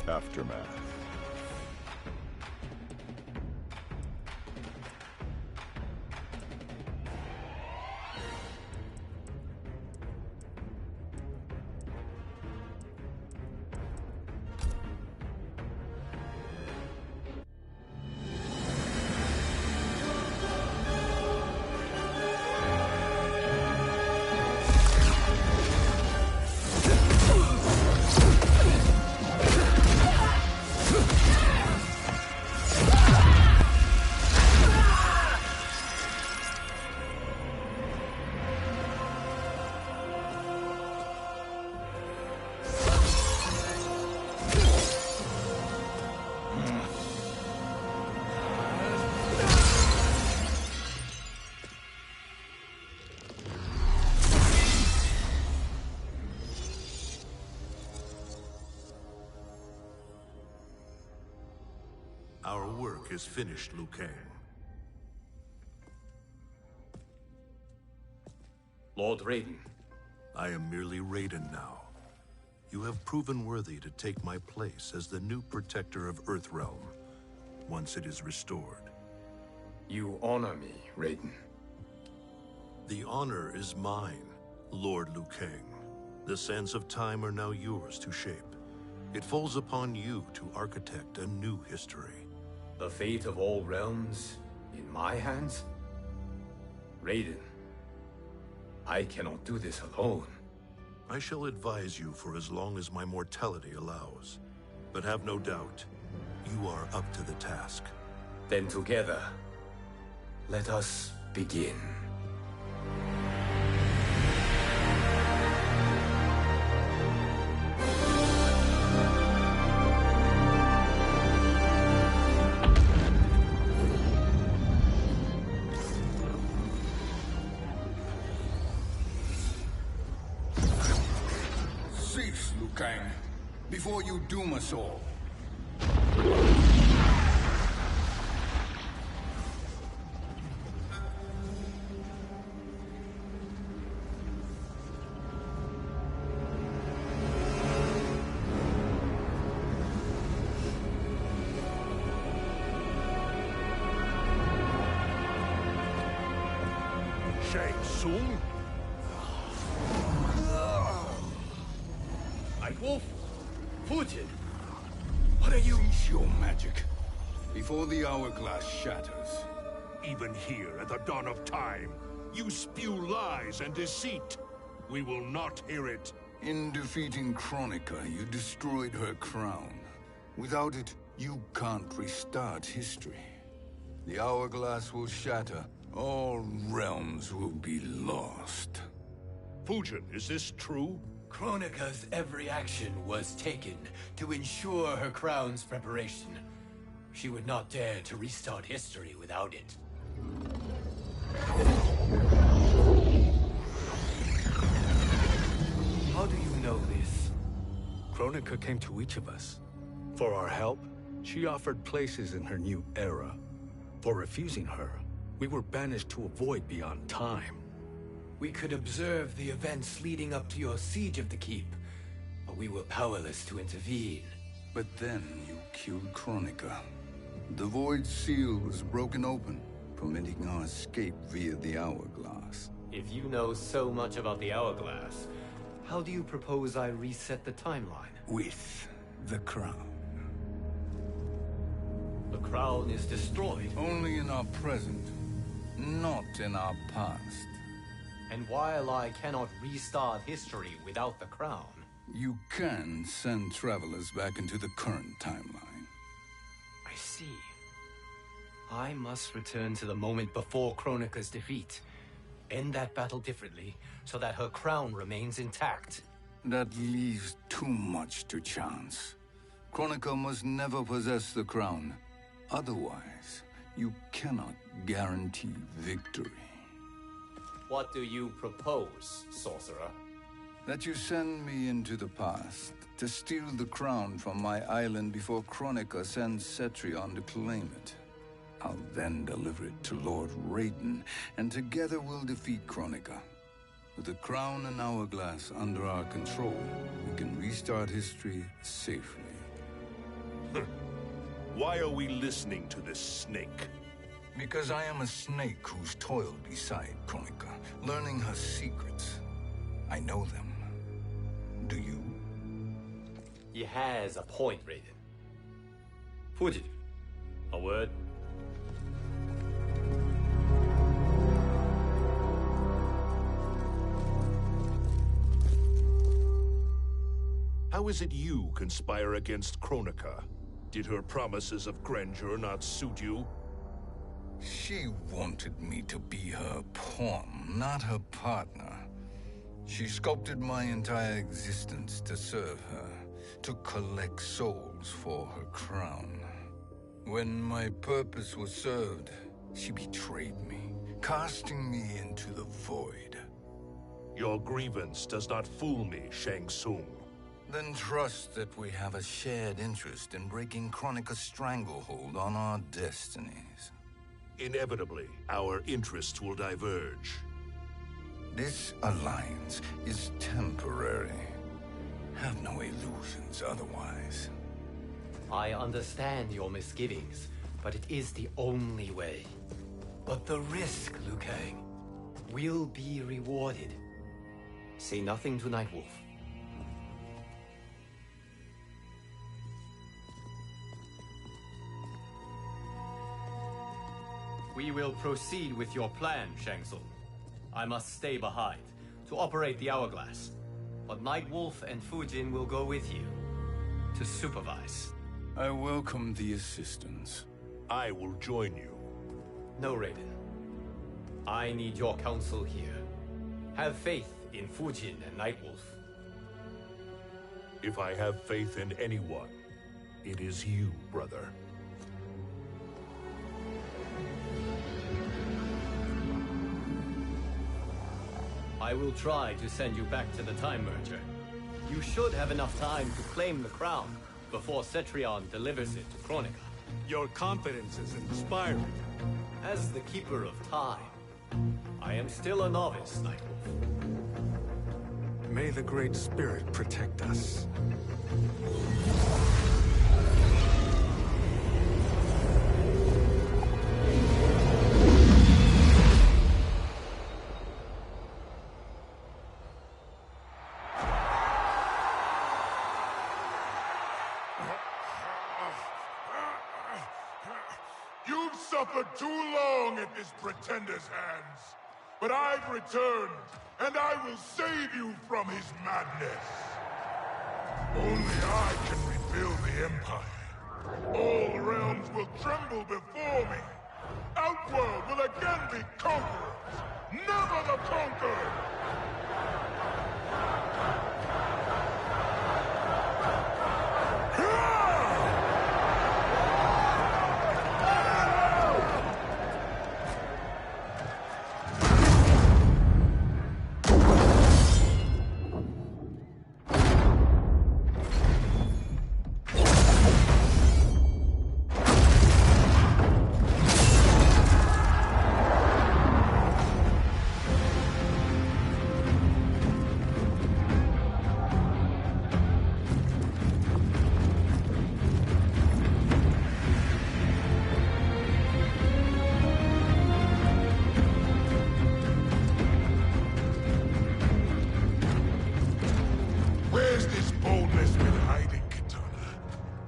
Aftermath. Our work is finished, Liu Kang. Lord Raiden. I am merely Raiden now. You have proven worthy to take my place as the new protector of Earthrealm, once it is restored. You honor me, Raiden. The honor is mine, Lord Liu Kang. The sands of time are now yours to shape. It falls upon you to architect a new history. The fate of all realms in my hands? Raiden, I cannot do this alone. I shall advise you for as long as my mortality allows. But have no doubt, you are up to the task. Then together, let us begin. Cease, Liu Kang, before you doom us all. Shang Tsung? Wolf, Fujin, what are you? Cease your magic, before the hourglass shatters. Even here at the dawn of time, you spew lies and deceit. We will not hear it. In defeating Kronika, you destroyed her crown. Without it, you can't restart history. The hourglass will shatter. All realms will be lost. Fujin, is this true? Kronika's every action was taken to ensure her crown's preparation. She would not dare to restart history without it. How do you know this? Kronika came to each of us. For our help, she offered places in her new era. For refusing her, we were banished to a void beyond time. We could observe the events leading up to your siege of the keep, but we were powerless to intervene. But then you killed Kronika. The Void Seal was broken open, permitting our escape via the hourglass. If you know so much about the hourglass, how do you propose I reset the timeline? With the crown. The crown is destroyed. Only in our present, not in our past. And while I cannot restart history without the crown... You can send travelers back into the current timeline. I see. I must return to the moment before Kronika's defeat. End that battle differently, so that her crown remains intact. That leaves too much to chance. Kronika must never possess the crown. Otherwise, you cannot guarantee victory. What do you propose, sorcerer? That you send me into the past to steal the crown from my island before Kronika sends Cetrion to claim it. I'll then deliver it to Lord Raiden, and together we'll defeat Kronika. With the crown and hourglass under our control, we can restart history safely. Why are we listening to this snake? Because I am a snake who's toiled beside Kronika, learning her secrets. I know them. Do you? He has a point, Raiden. Fujin, a word? How is it you conspire against Kronika? Did her promises of grandeur not suit you? She wanted me to be her pawn, not her partner. She sculpted my entire existence to serve her, to collect souls for her crown. When my purpose was served, she betrayed me, casting me into the void. Your grievance does not fool me, Shang Tsung. Then trust that we have a shared interest in breaking Kronika's stranglehold on our destinies. Inevitably, our interests will diverge. This alliance is temporary. Have no illusions otherwise. I understand your misgivings, but it is the only way. But the risk, Liu Kang, will be rewarded. Say nothing to Nightwolf. We will proceed with your plan, Shang Tsung. I must stay behind to operate the Hourglass. But Nightwolf and Fujin will go with you to supervise. I welcome the assistance. I will join you. No, Raiden. I need your counsel here. Have faith in Fujin and Nightwolf. If I have faith in anyone, it is you, brother. I will try to send you back to the Time Merger. You should have enough time to claim the crown before Cetrion delivers it to Kronika. Your confidence is inspiring. As the Keeper of Time, I am still a novice, Nightwolf. May the Great Spirit protect us. You've suffered too long at this pretender's hands. But I've returned, and I will save you from his madness. Only I can rebuild the Empire. All realms will tremble before me. Outworld will again be conquerors, never the conquered!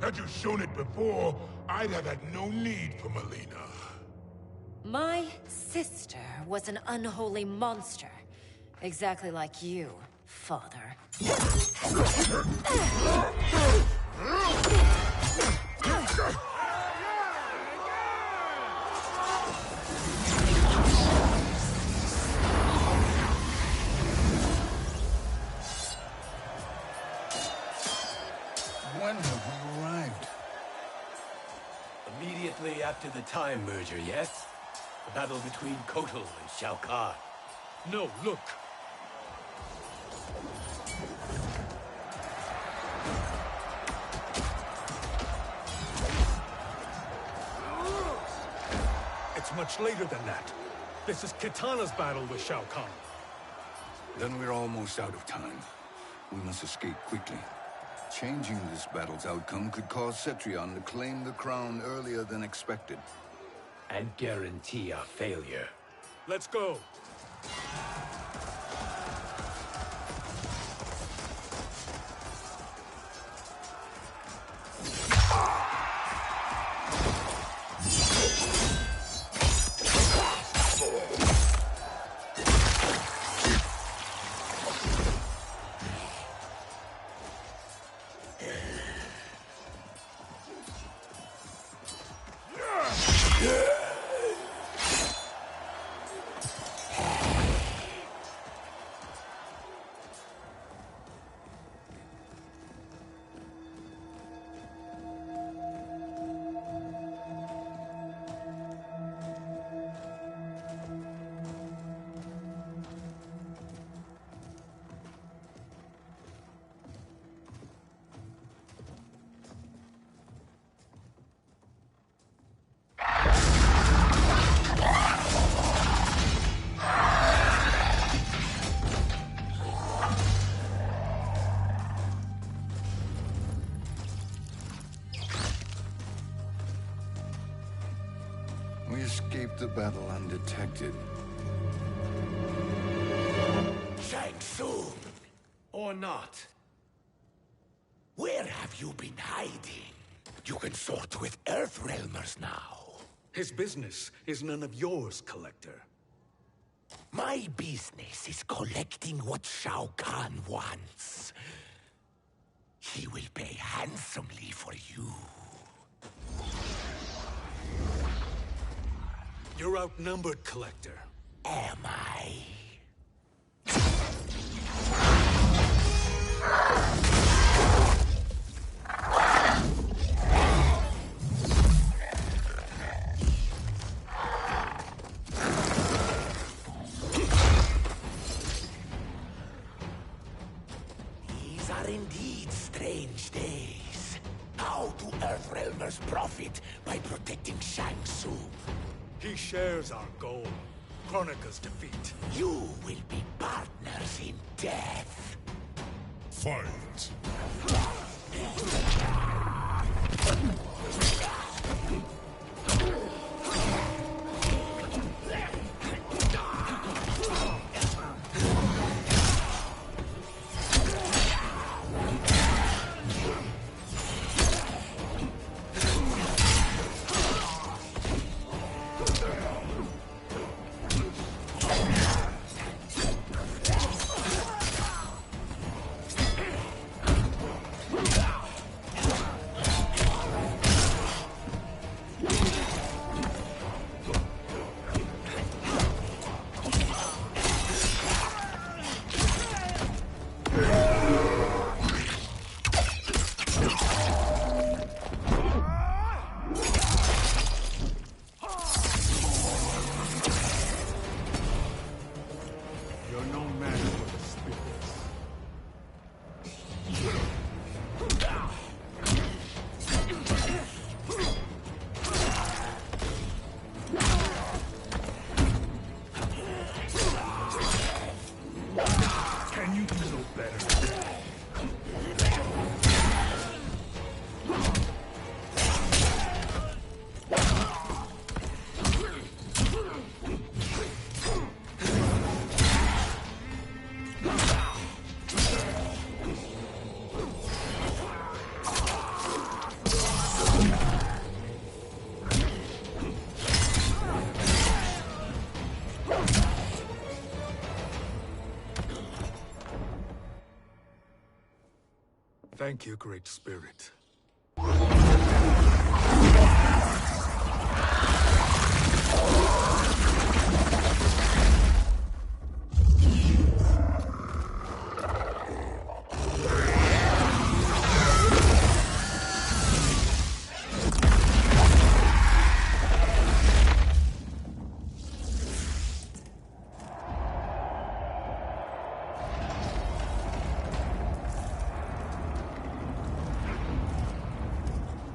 Had you shown it before, I'd have had no need for Melina. My sister was an unholy monster. Exactly like you, father. When have we arrived? Immediately after the Time Merger, yes? The battle between Kotal and Shao Kahn. No, look. It's much later than that. This is Kitana's battle with Shao Kahn. Then we're almost out of time. We must escape quickly. Changing this battle's outcome could cause Cetrion to claim the crown earlier than expected. And guarantee our failure. Let's go! We escaped the battle undetected. Shang Tsung! Or not. Where have you been hiding? You can sort with Earthrealmers now. His business is none of yours, Collector. My business is collecting what Shao Kahn wants. He will pay handsomely for you. You're outnumbered, Collector. Am I? These are indeed strange days. How do Earthrealmers profit by protecting Shang Tsung? He shares our goal. Kronika's defeat. You will be partners in death. Fight! You're no match for the spirits. Can you do no better? Thank you, Great Spirit.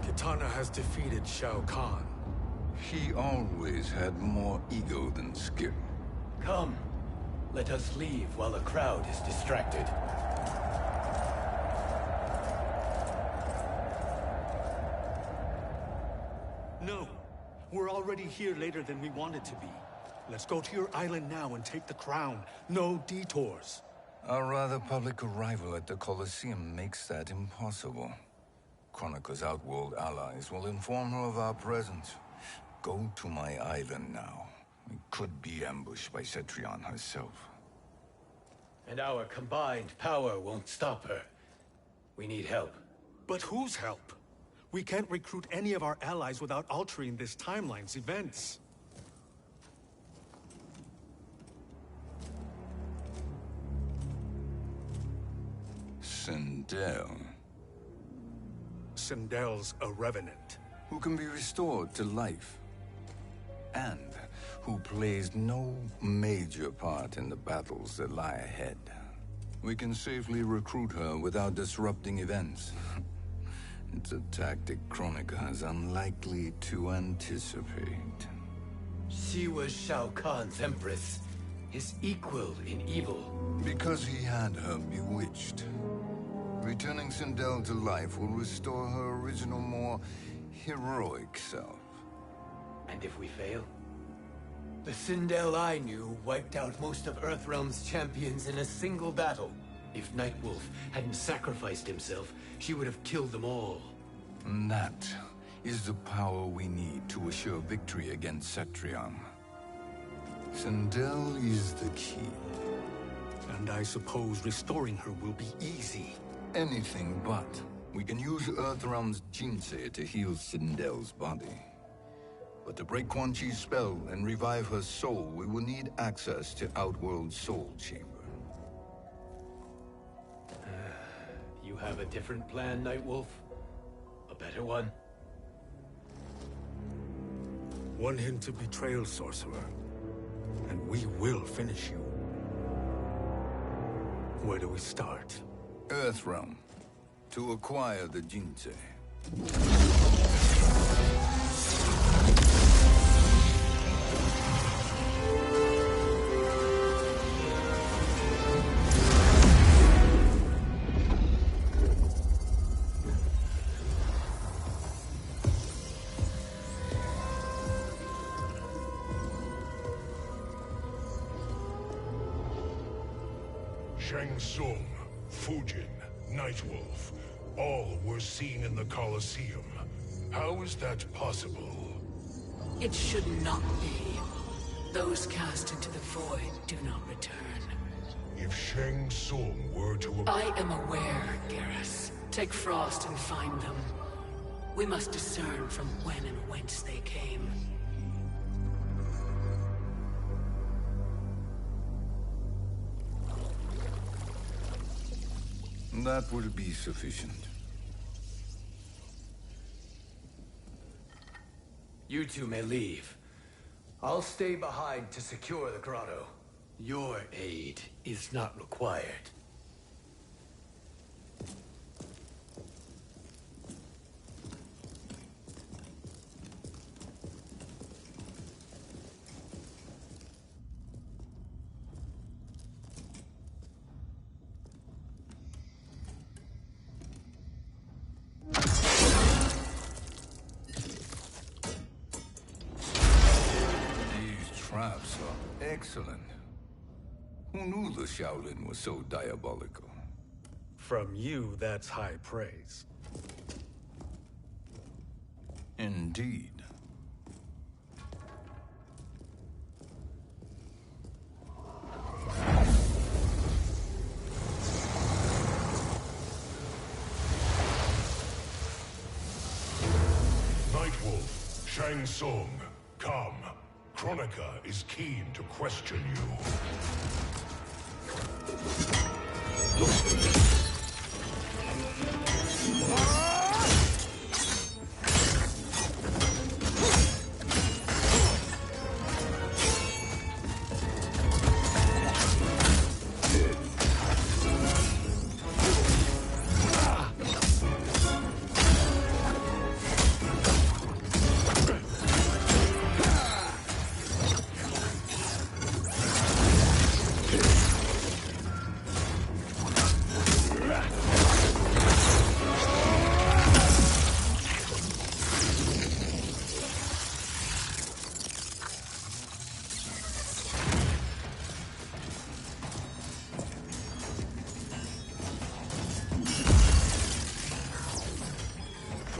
Kitana has defeated Shao Kahn. He always had more ego than skill. Come, let us leave while the crowd is distracted. No. We're already here later than we wanted to be. Let's go to your island now and take the crown. No detours. Our rather public arrival at the Colosseum makes that impossible. Chronica's outworld allies will inform her of our presence. Go to my island now. We could be ambushed by Cetrion herself. And our combined power won't stop her. We need help. But whose help? We can't recruit any of our allies without altering this timeline's events. Sindel. Sindel's a revenant. Who can be restored to life. And who plays no major part in the battles that lie ahead. We can safely recruit her without disrupting events. It's a tactic Chronica is unlikely to anticipate. She was Shao Kahn's empress, his equal in evil. Because he had her bewitched. Returning Sindel to life will restore her original, more heroic self. And if we fail? The Sindel I knew wiped out most of Earthrealm's champions in a single battle. If Nightwolf hadn't sacrificed himself, she would have killed them all. And that is the power we need to assure victory against Cetrion. Sindel is the key. And I suppose restoring her will be easy. Anything but. We can use Earthrealm's Jinsei to heal Sindel's body. But to break Quan Chi's spell and revive her soul, we will need access to Outworld's Soul Chamber. You have a different plan, Nightwolf? A better one? One hint of betrayal, Sorcerer, and we will finish you. Where do we start? Earthrealm. To acquire the Jinsei. Shang Tsung, Fujin, Nightwolf, all were seen in the Colosseum. How is that possible? It should not be. Those cast into the void do not return. If Shang Tsung were to... I am aware, Garrus. Take Frost and find them. We must discern from when and whence they came. That will be sufficient. You two may leave. I'll stay behind to secure the grotto. Your aid is not required. Traps are excellent. Who knew the Shaolin was so diabolical? From you, that's high praise. Indeed. Nightwolf, Shang Tsung, come. Chronica is keen to question you.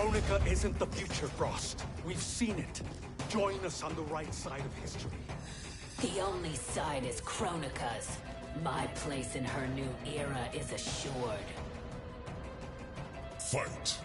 Kronika isn't the future, Frost. We've seen it. Join us on the right side of history. The only side is Kronika's. My place in her new era is assured. Fight.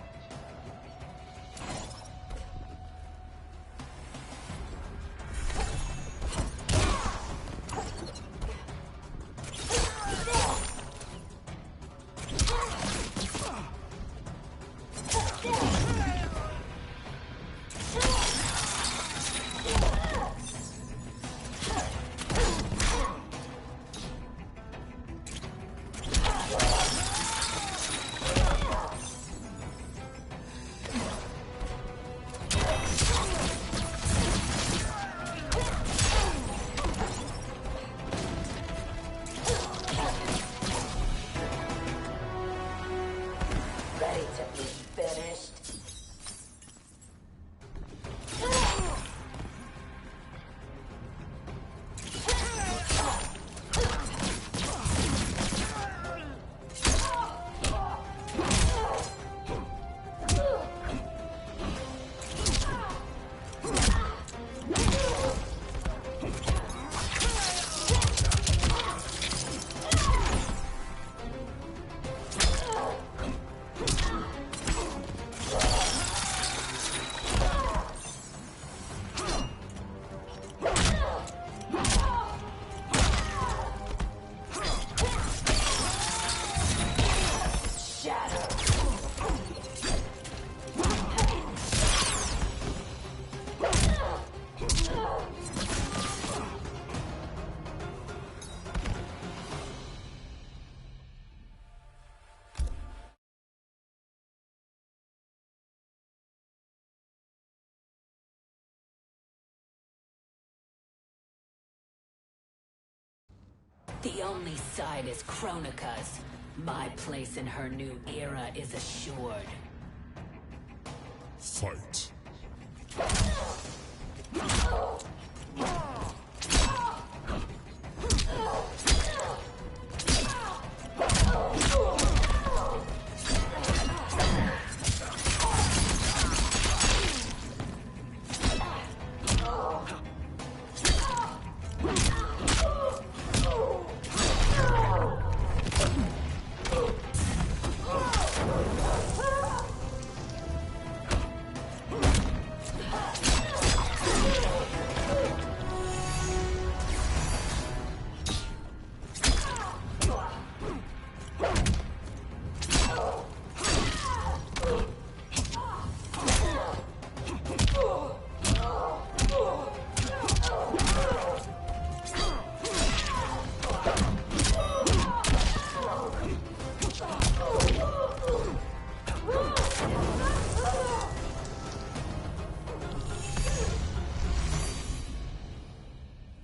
Ready to be finished? The only side is Kronika's. My place in her new era is assured. Fight.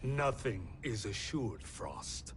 Nothing is assured, Frost.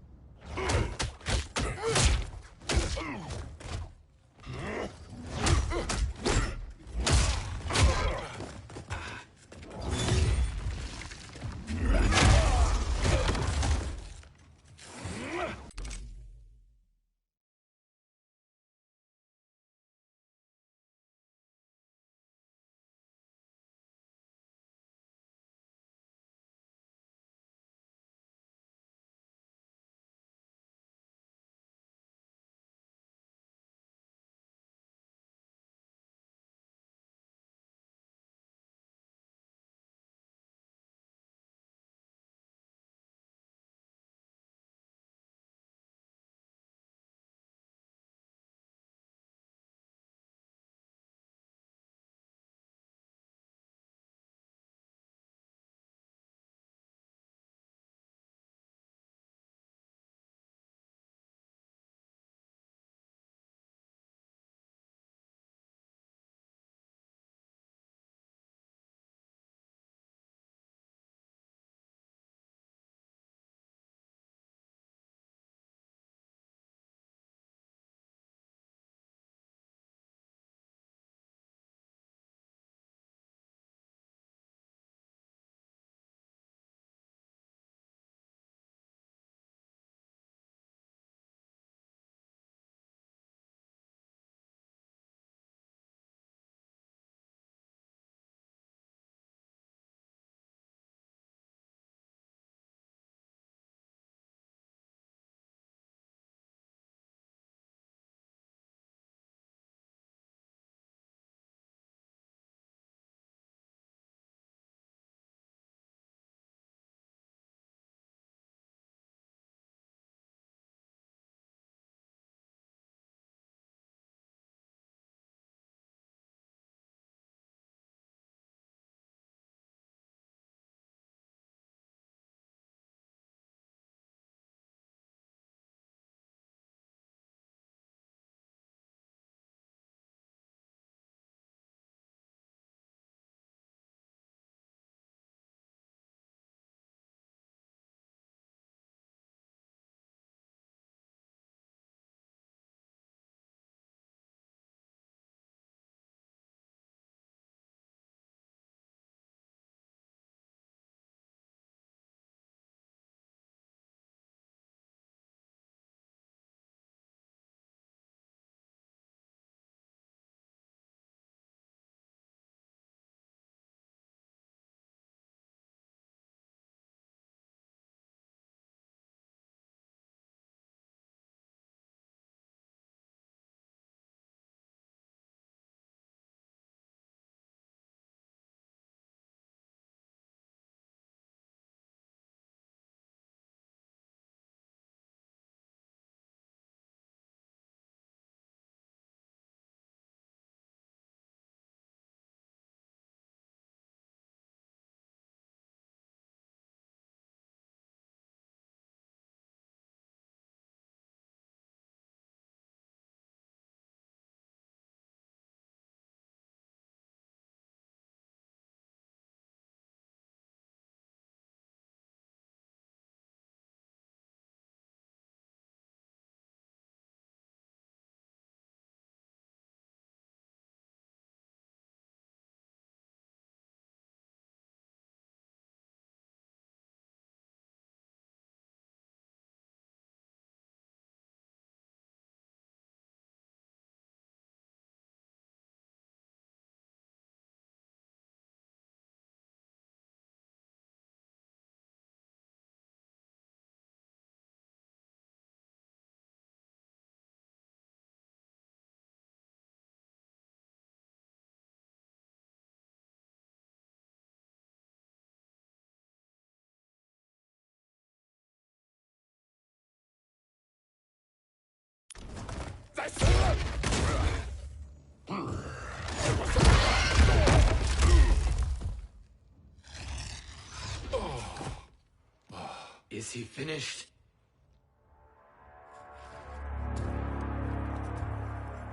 Is he finished?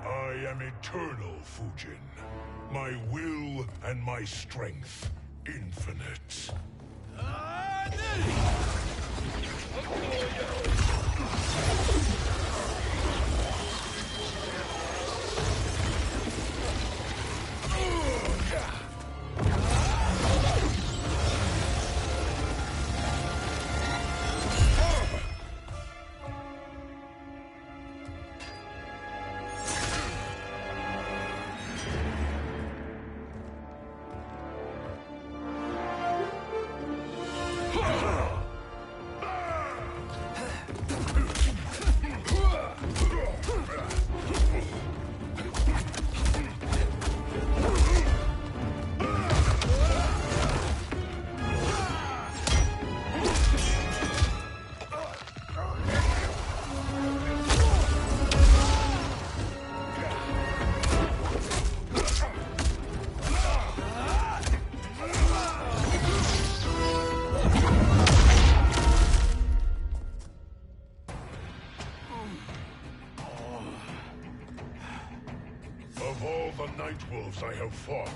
I am eternal, Fujin. My will and my strength, infinite. Of all the Nightwolves I have fought,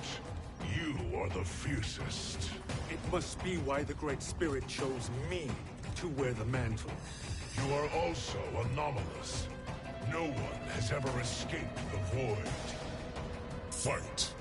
you are the fiercest. It must be why the Great Spirit chose me to wear the mantle. You are also anomalous. No one has ever escaped the void. Fight!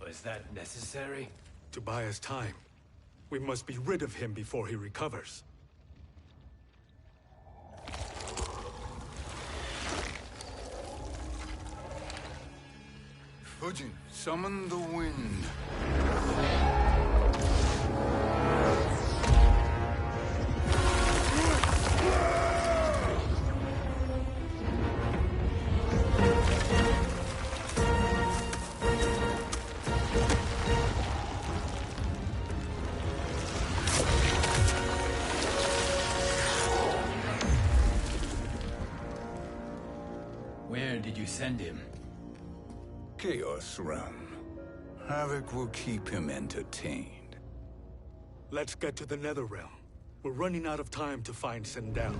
Was that necessary? To buy us time. We must be rid of him before he recovers. Fujin, summon the wind. Where did you send him? Chaos Realm. Havoc will keep him entertained. Let's get to the Netherrealm. We're running out of time to find Sindel.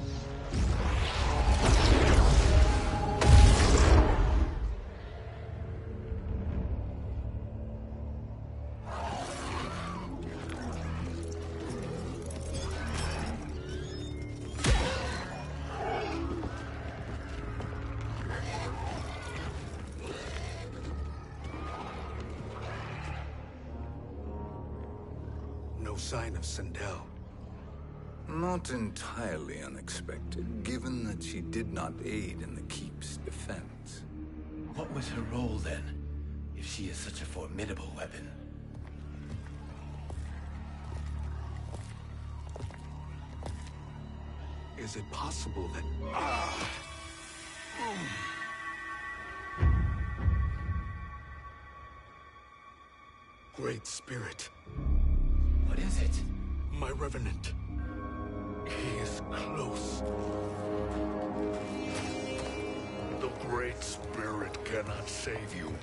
no sign of Sindel. Not entirely unexpected, given that she did not aid in the Keep's defense. What was her role then, if she is such a formidable weapon? Is it possible that... Great Spirit. What is it? My Revenant. He is close. The Great Spirit cannot save you.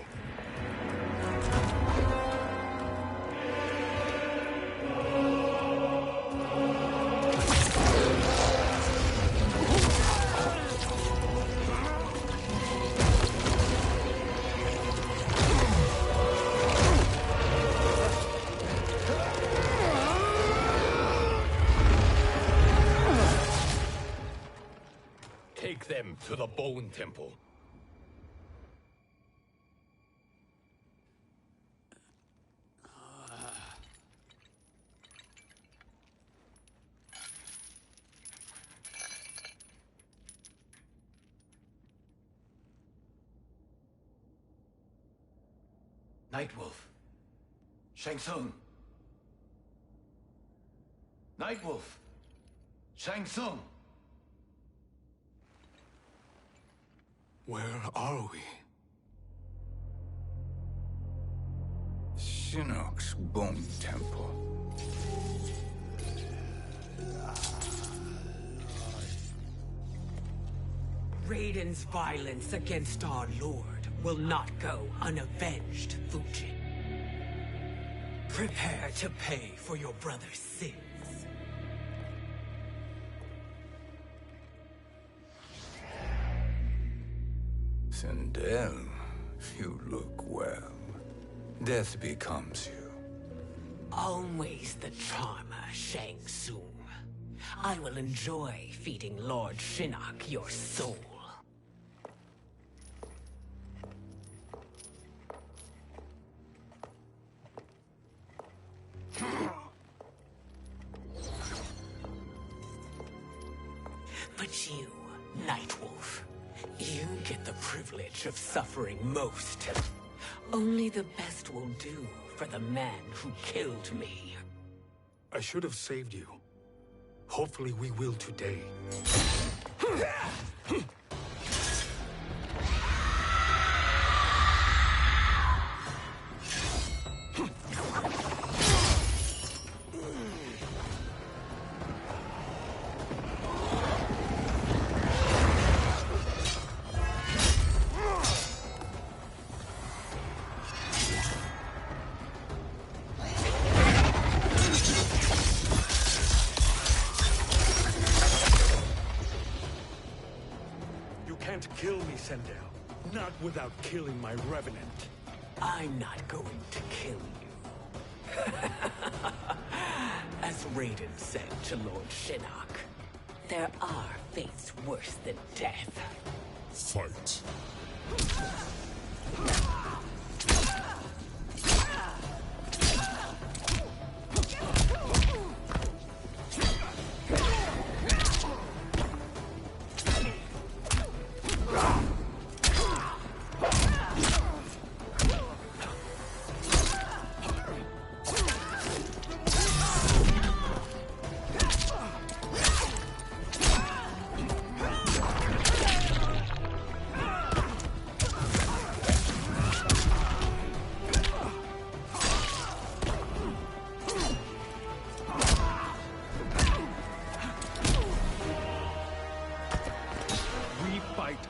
Take them to the Bone Temple. Nightwolf. Shang Tsung. Nightwolf. Shang Tsung. Where are we? Shinnok's Bone Temple. Raiden's violence against our Lord will not go unavenged, Fujin. Prepare to pay for your brother's sins. Sindel, you look well. Death becomes you. Always the charmer, Shang Tsung. I will enjoy feeding Lord Shinnok your soul. But you, Nightwolf, you get the privilege of suffering most. Only the best will do for the man who killed me. I should have saved you. Hopefully we will today. Kill me, Sindel. Not without killing my Revenant. I'm not going to kill you. As Raiden said to Lord Shinnok, there are fates worse than death. Fight.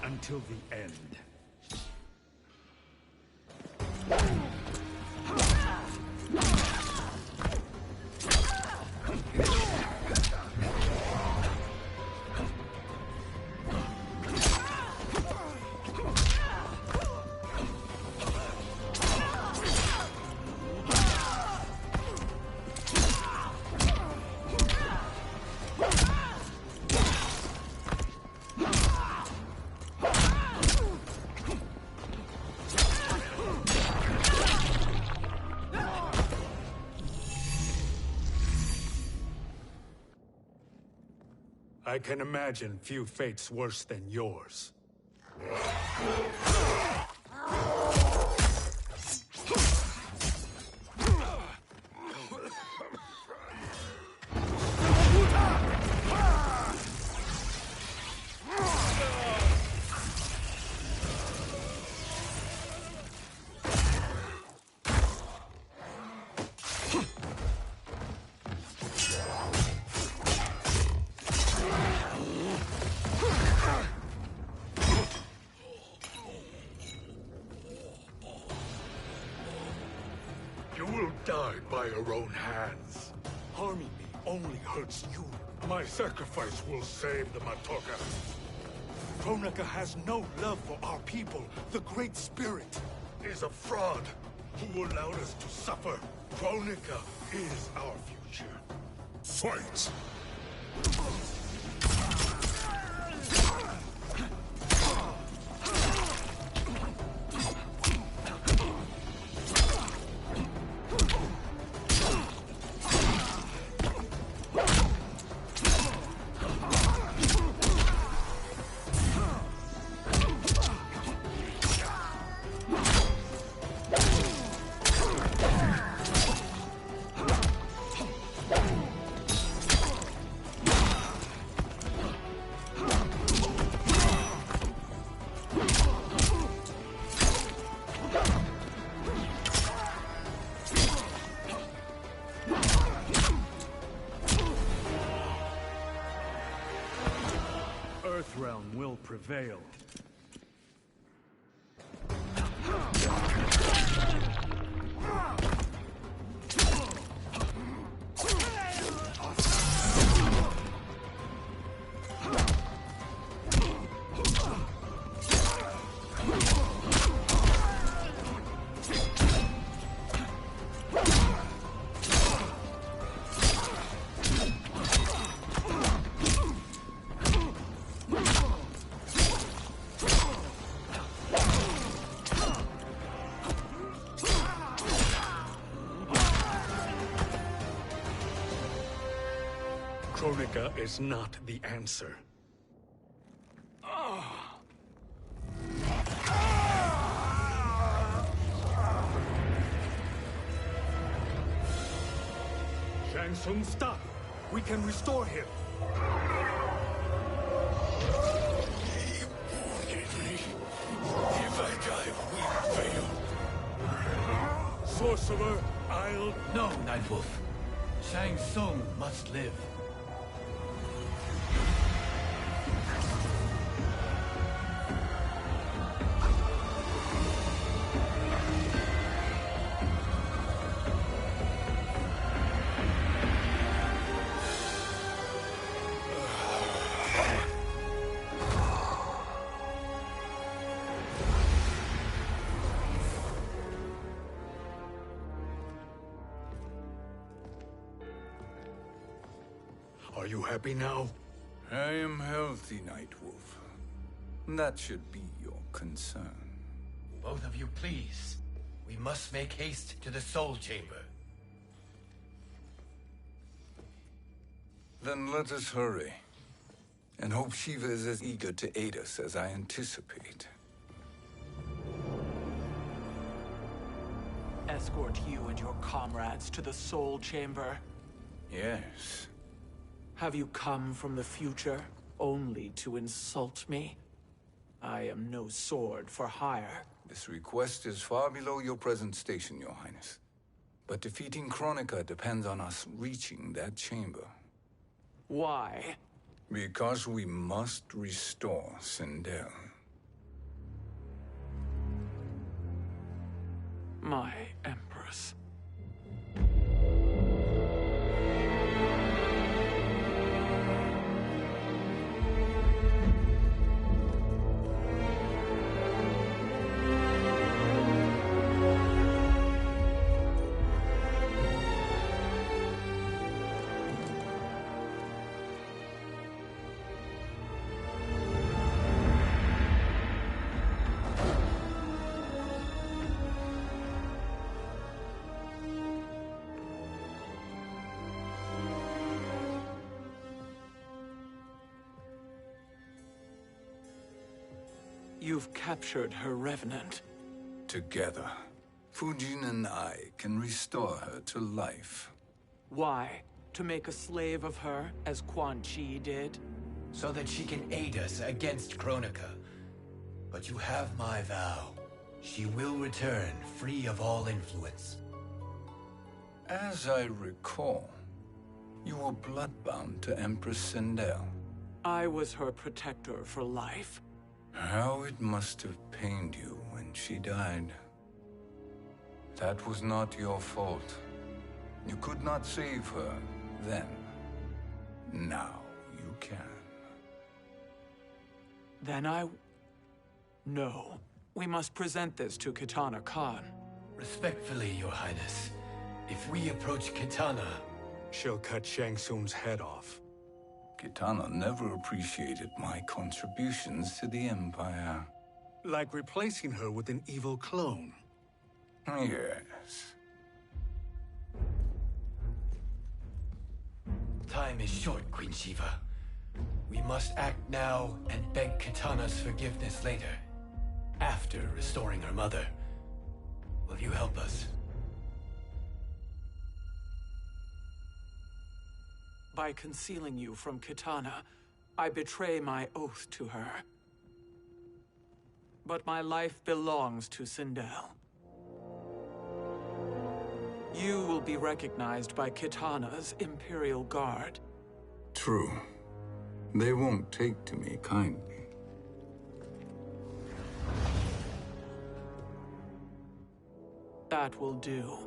Until the end. I can imagine few fates worse than yours. You will die by your own hands. Harming me only hurts you. My sacrifice will save the Matoka. Kronika has no love for our people. The Great Spirit Is a fraud who allowed us to suffer. Kronika is our future. Fight! Earthrealm will prevail. Kronika is not the answer. Shang Tsung, stop! We can restore him! If I die, we fail. Sorcerer, I'll... No, Nightwolf. Shang Tsung must live. Are you happy now? I am healthy, Nightwolf. That should be your concern. Both of you, please. We must make haste to the Soul Chamber. Then let us hurry. And hope Shiva is as eager to aid us as I anticipate. Escort you and your comrades to the Soul Chamber. Yes. Have you come from the future only to insult me? I am no sword for hire. This request is far below your present station, Your Highness. But defeating Kronika depends on us reaching that chamber. Why? Because we must restore Sindel. My Empress. You've captured her revenant. Together, Fujin and I can restore her to life. Why? To make a slave of her, as Quan Chi did? So that she can aid us against Kronika. But you have my vow. She will return free of all influence. As I recall, you were bloodbound to Empress Sindel. I was her protector for life. How it must have pained you when she died. That was not your fault. You could not save her then. Now you can. Then No. We must present this to Kitana Khan. Respectfully, Your Highness. If we approach Kitana, she'll cut Shang Tsung's head off. Kitana never appreciated my contributions to the Empire. Like replacing her with an evil clone. Yes. Time is short, Queen Shiva. We must act now and beg Kitana's forgiveness later. After restoring her mother. Will you help us? By concealing you from Kitana, I betray my oath to her. But my life belongs to Sindel. You will be recognized by Kitana's Imperial Guard. True. They won't take to me kindly. That will do.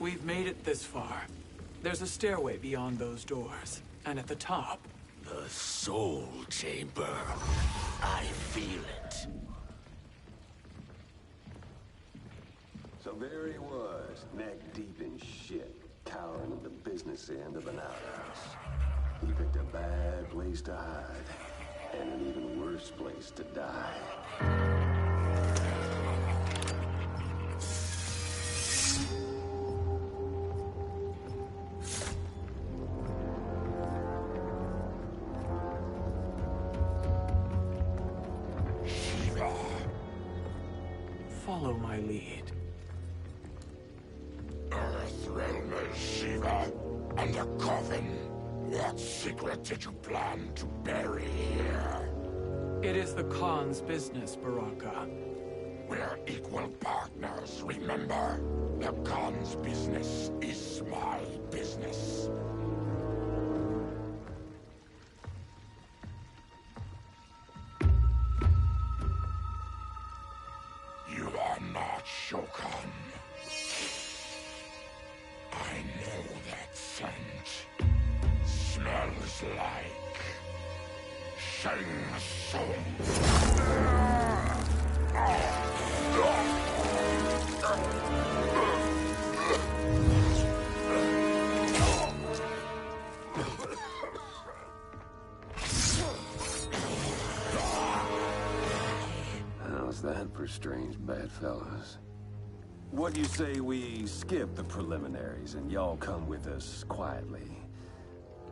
We've made it this far. There's a stairway beyond those doors, and at the top... The Soul Chamber. I feel it. So there he was, neck deep in shit, cowering at the business end of an outhouse. He picked a bad place to hide, and an even worse place to die. Follow my lead. Earthrealm is Shiva, and a coffin. What secret did you plan to bury here? It is the Khan's business, Baraka. We're equal partners, remember? The Khan's business is my business. You are not Shokan. I know that scent. Smells like Shang Tsung. How's that for strange bedfellows? What do you say we skip the preliminaries and y'all come with us quietly?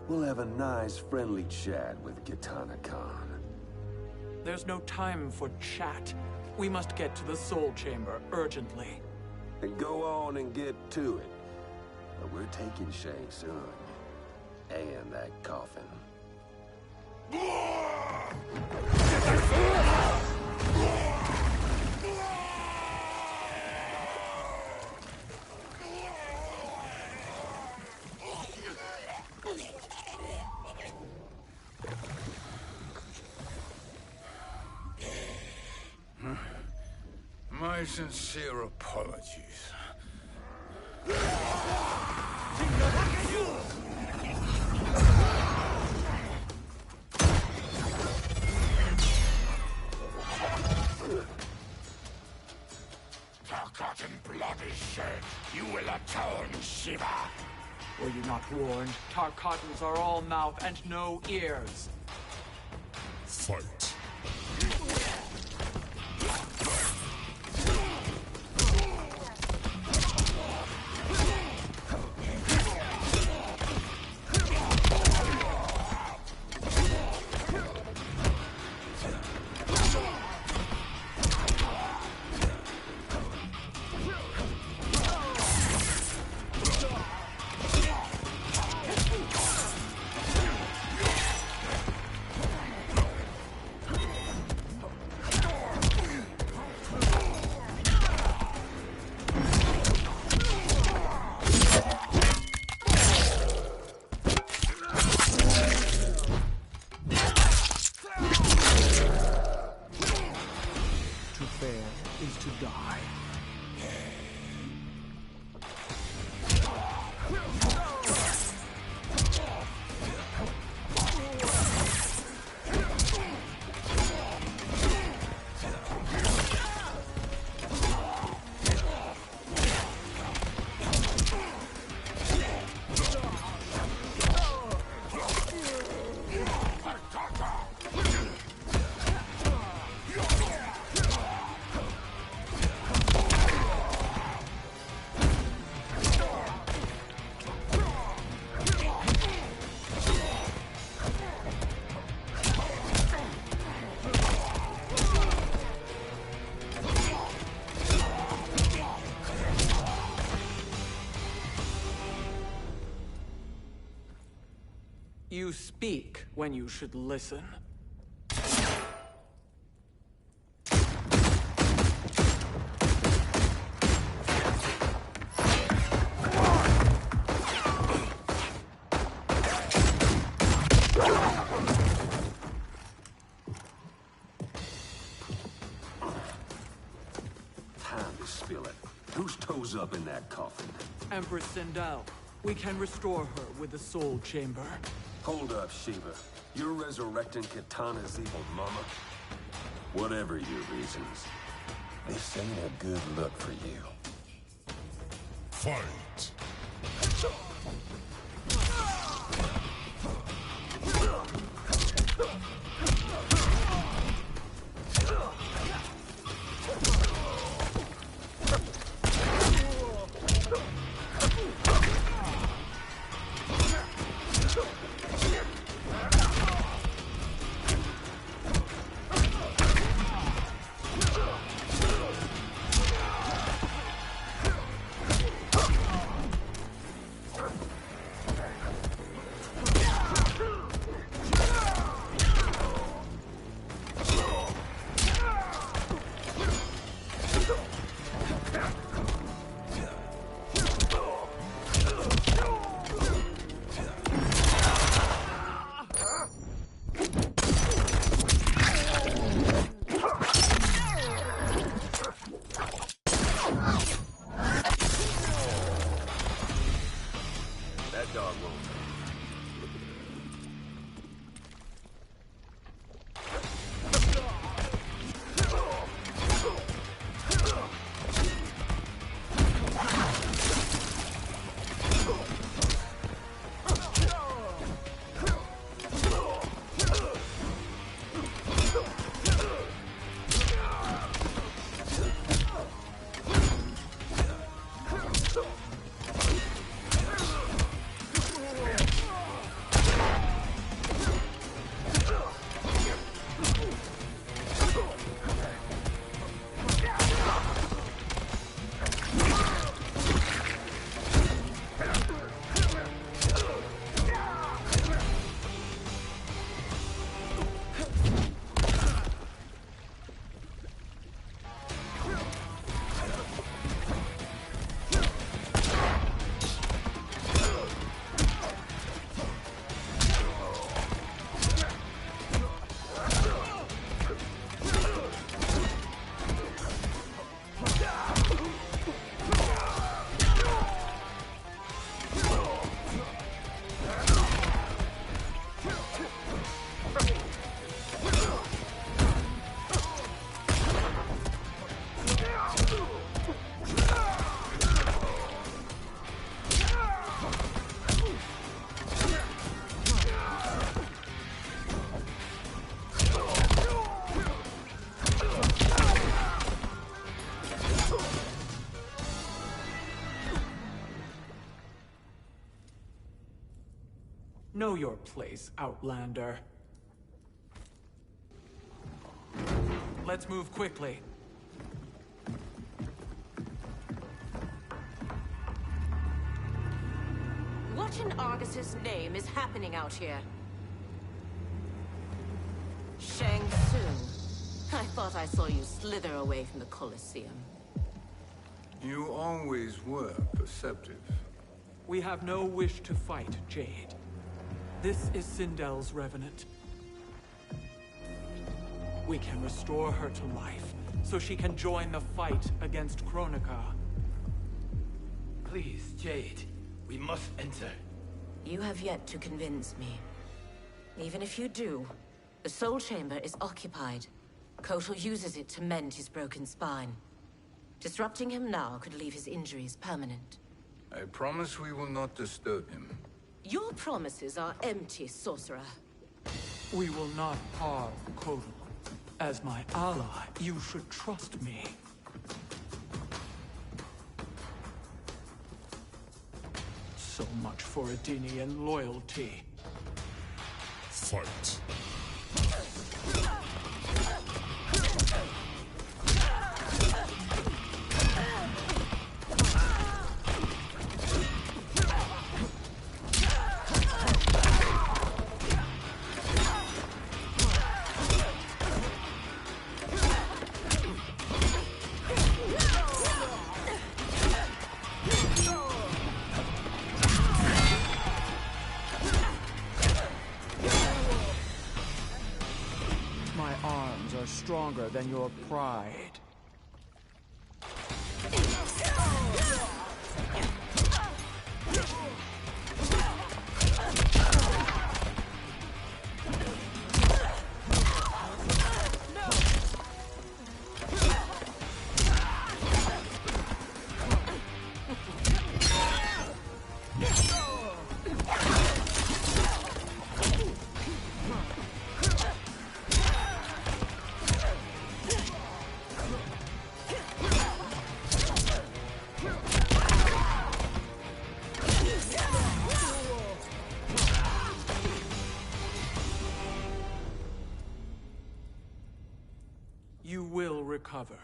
We'll have a nice, friendly chat with Kitana Khan. There's no time for chat. We must get to the Soul Chamber urgently. And go on and get to it. But we're taking Shang Tsung. And that coffin. My sincere apologies. Forgotten blood is shed. You will atone, Shiva. Were you not warned? Tarkatans are all mouth and no ears. Fight. You speak when you should listen. Time to spill it. Whose toes up in that coffin? Empress Sindel. We can restore her with the Soul Chamber. Hold up, Sheba. You're resurrecting Kitana's evil mama? Whatever your reasons, this ain't a good look for you. Fight! That dog won't. Know your place, Outlander. Let's move quickly. What in Argus's name is happening out here? Shang Tsung. I thought I saw you slither away from the Colosseum. You always were perceptive. We have no wish to fight, Jade. This is Sindel's Revenant. We can restore her to life, so she can join the fight against Kronika. Please, Jade. We must enter. You have yet to convince me. Even if you do, the Soul Chamber is occupied. Kotal uses it to mend his broken spine. Disrupting him now could leave his injuries permanent. I promise we will not disturb him. Your promises are empty, sorcerer. We will not harm Kotal. As my ally, you should trust me. So much for Adenian loyalty. Fight. are stronger than your pride. You will recover.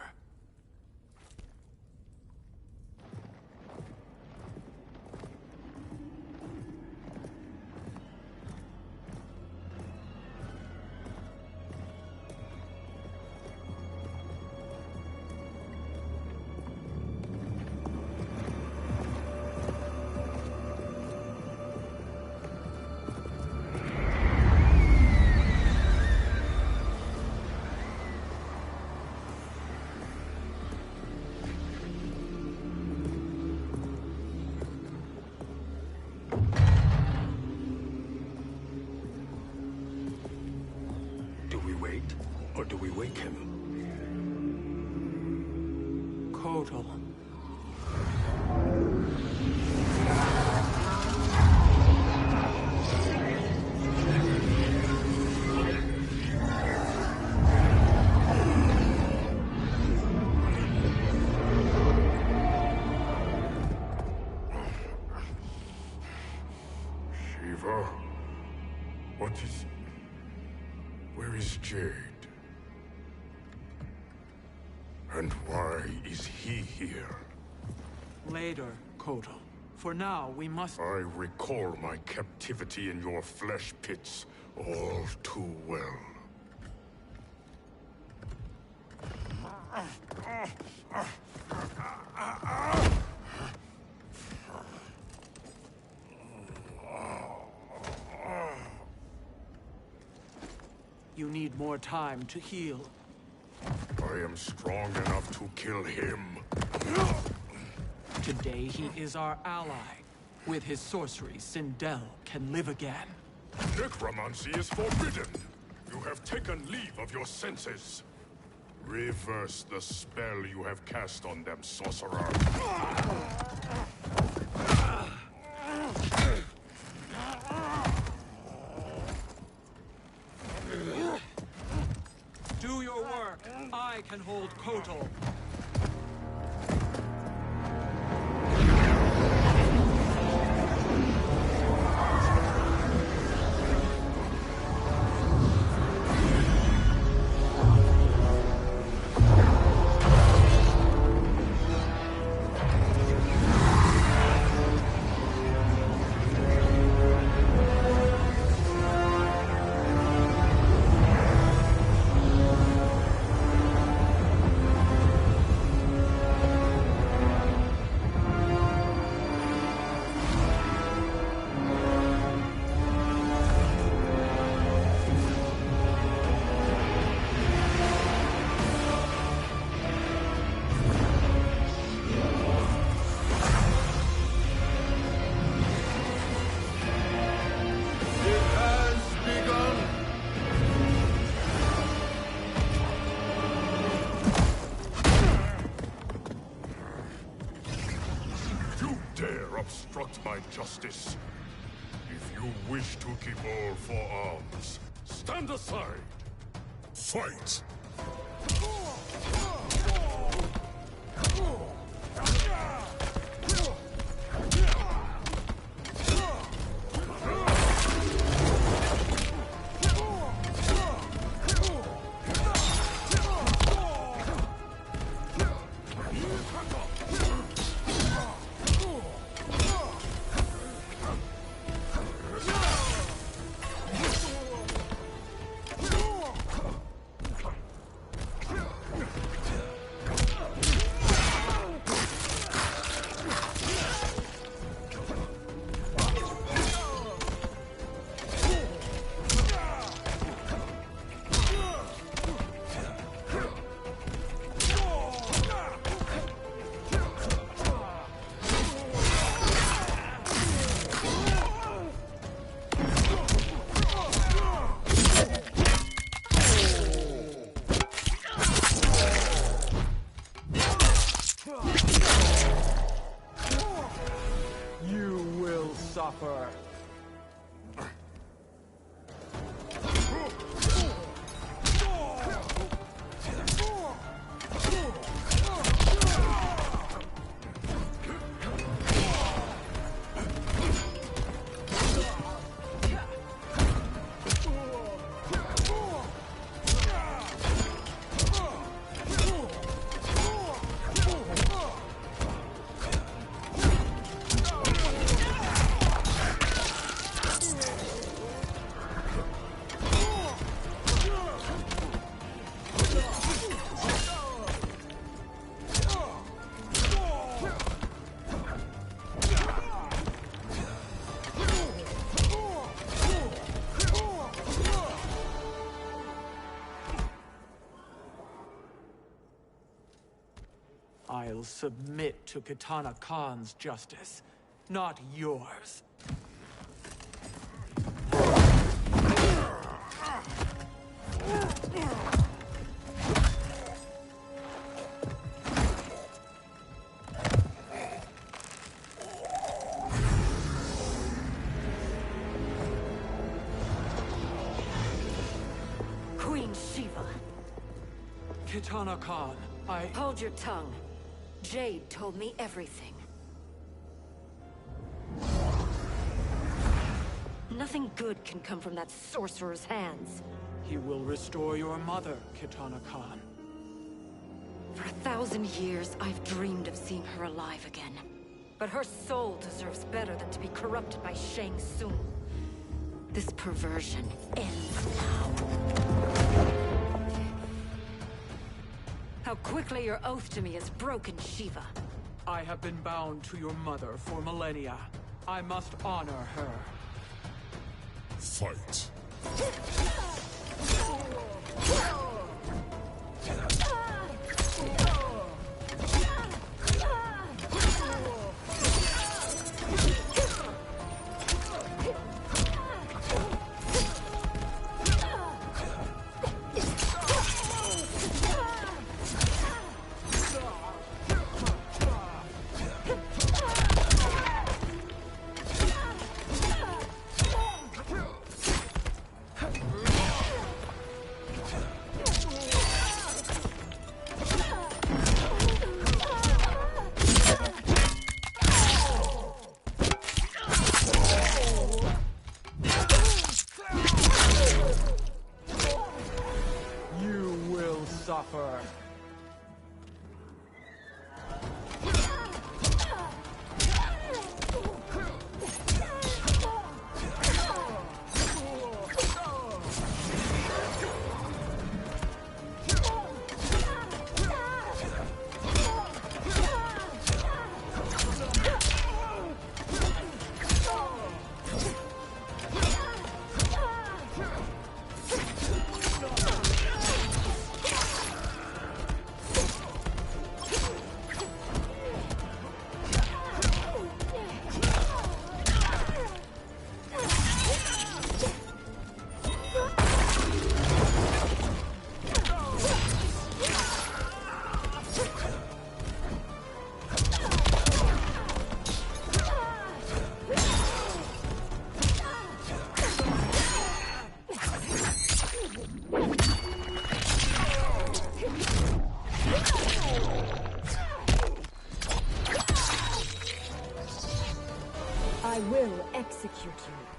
Or do we wake him? Kotal. Shiva? What is... Where is Jade? And why is he here? Later, Kotal. For now, we must... I recall my captivity in your flesh pits all too well. You need more time to heal. I am strong enough to kill him. Today he is our ally. With his sorcery, Sindel can live again. Necromancy is forbidden. You have taken leave of your senses. Reverse the spell you have cast on them, sorcerer. Do your work. I can hold Kotal. Obstruct my justice. If you wish to keep all four arms, stand aside. Fight! I'll submit to Kitana Khan's justice, not yours. Queen Shiva. Kitana Khan, Hold your tongue. Jade told me everything. Nothing good can come from that sorcerer's hands. He will restore your mother, Kitana Khan. For 1,000 years, I've dreamed of seeing her alive again. But her soul deserves better than to be corrupted by Shang Tsung. This perversion ends now. How quickly your oath to me is broken, Shiva. I have been bound to your mother for millennia. I must honor her. Fight. Suffer. I will execute you.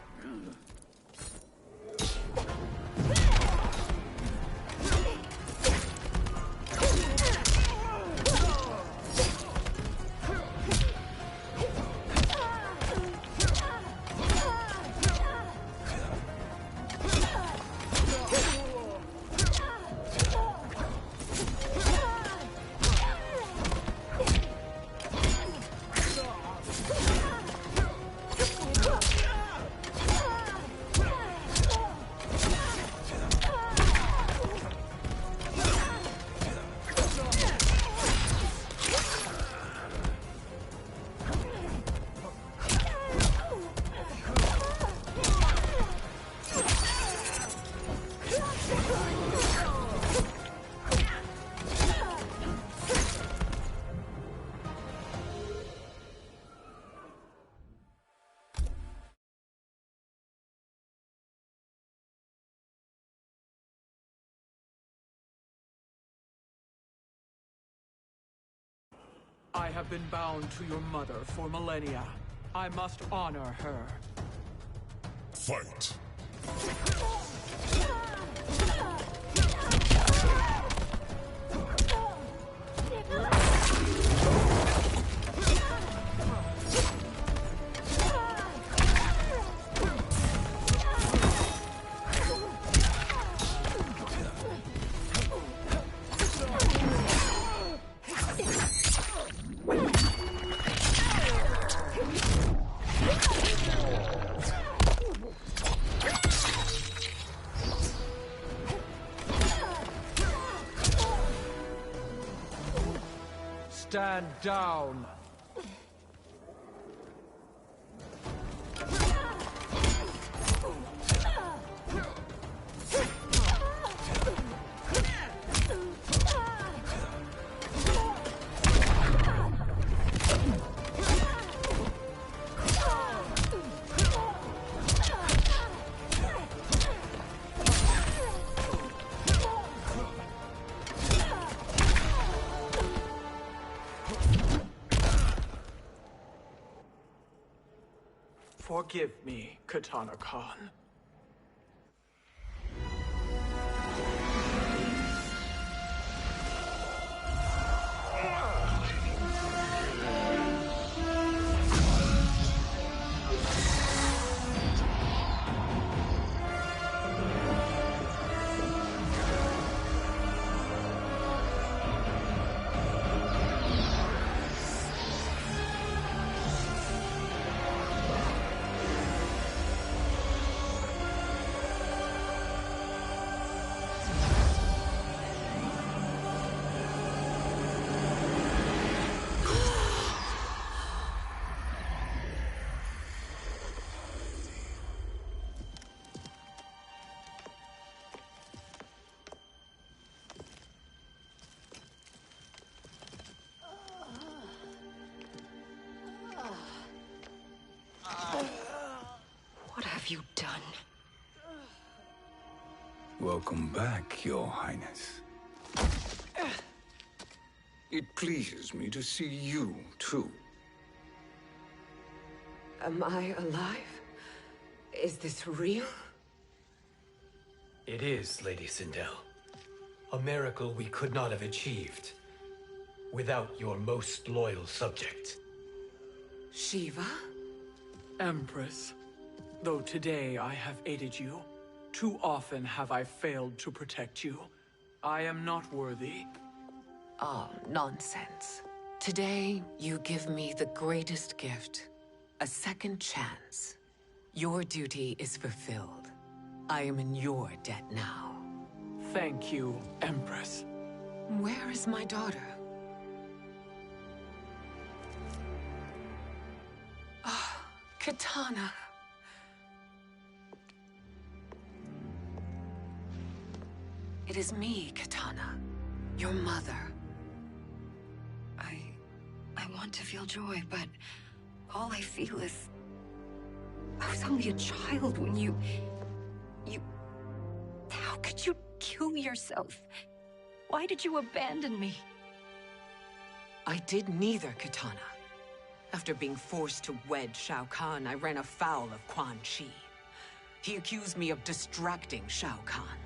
I have been bound to your mother for millennia. I must honor her. Fight. stand down. Forgive me, Katana Khan. What have you done? Welcome back, Your Highness. It pleases me to see you, too. Am I alive? Is this real? It is, Lady Sindel. A miracle we could not have achieved without your most loyal subject. Shiva? Empress, though today I have aided you, too often have I failed to protect you. I am not worthy. Oh, nonsense. Today, you give me the greatest gift. A second chance. Your duty is fulfilled. I am in your debt now. Thank you, Empress. Where is my daughter? Ah, Katana. It is me, Katana. Your mother. I want to feel joy, but all I feel is... I was only a child when you... How could you kill yourself? Why did you abandon me? I did neither, Katana. After being forced to wed Shao Kahn, I ran afoul of Quan Chi. He accused me of distracting Shao Kahn.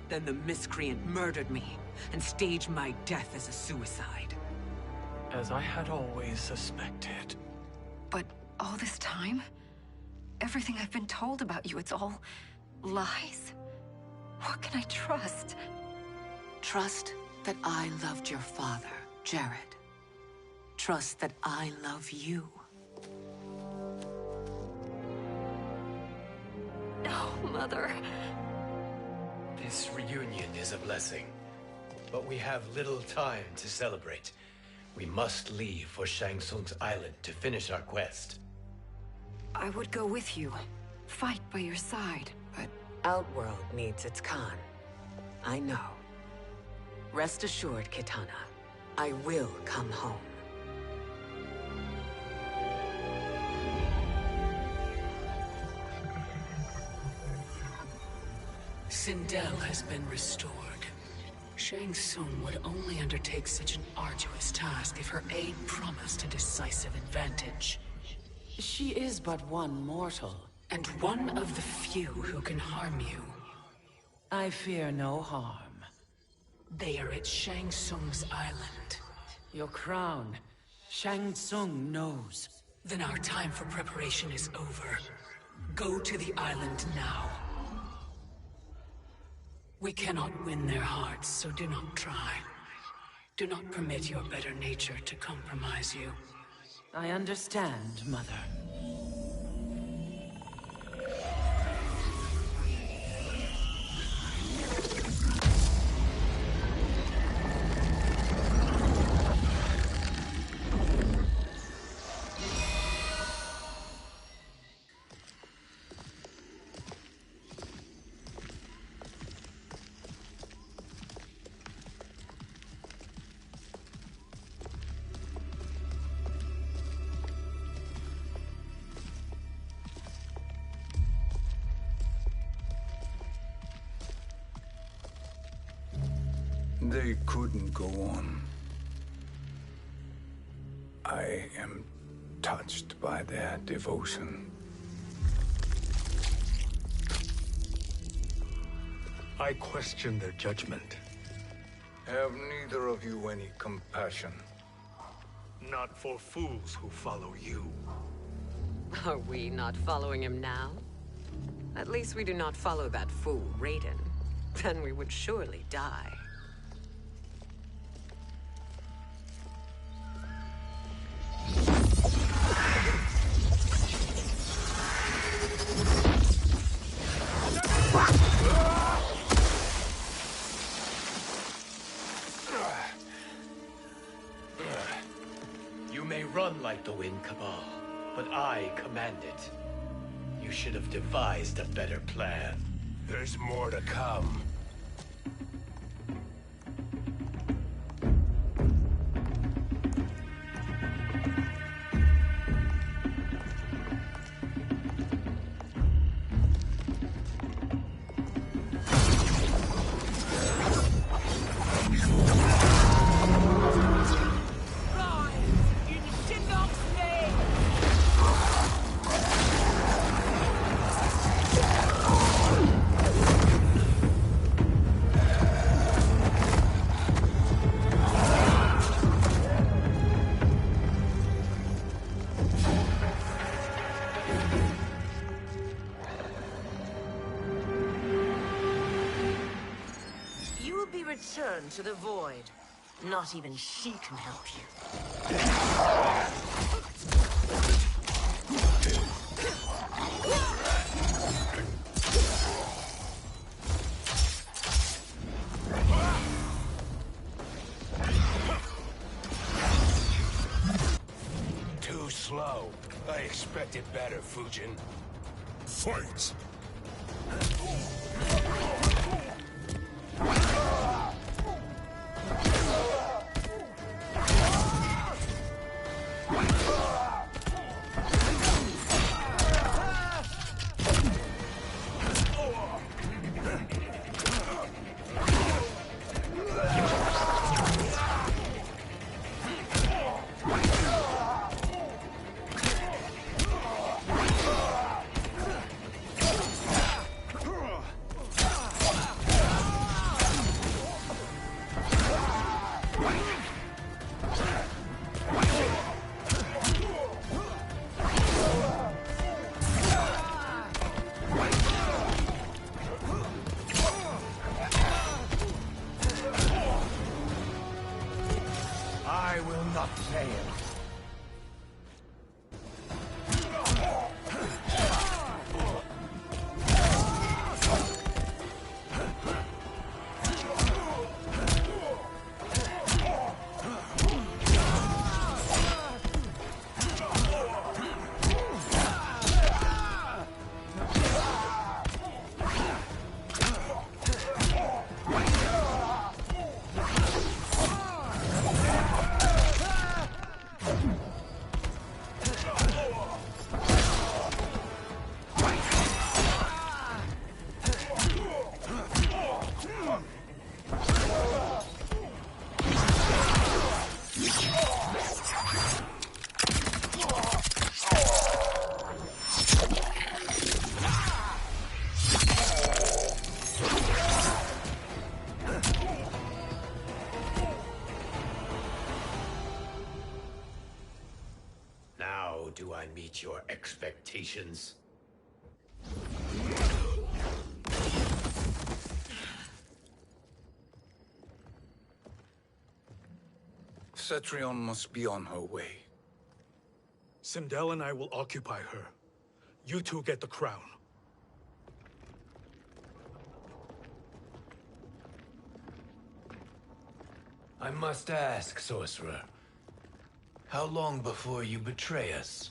Then the miscreant murdered me and staged my death as a suicide. As I had always suspected. But all this time? Everything I've been told about you, it's all lies? What can I trust? Trust that I loved your father, Jared. Trust that I love you. No, Mother. This reunion is a blessing, but we have little time to celebrate. We must leave for Shang Tsung's island to finish our quest. I would go with you, fight by your side, but... Outworld needs its Khan. I know. Rest assured, Kitana. I will come home. Sindel has been restored. Shang Tsung would only undertake such an arduous task if her aid promised a decisive advantage. She is but one mortal. And one of the few who can harm you. I fear no harm. They are at Shang Tsung's island. Your crown. Shang Tsung knows. Then our time for preparation is over. Go to the island now. We cannot win their hearts, so do not try. Do not permit your better nature to compromise you. I understand, Mother. They couldn't go on. I am touched by their devotion. I question their judgment. Have neither of you any compassion? Not for fools who follow you. Are we not following him now? At least we do not follow that fool, Raiden. Then we would surely die. You may run like the wind, Cabal, but I command it. You should have devised a better plan. There's more to come. Return to the void. Not even she can help you. Too slow. I expected better, Fujin. Fight! I will not fail. Do I meet your expectations? Cetrion must be on her way. Sindel and I will occupy her. You two get the crown. I must ask, sorcerer. How long before you betray us?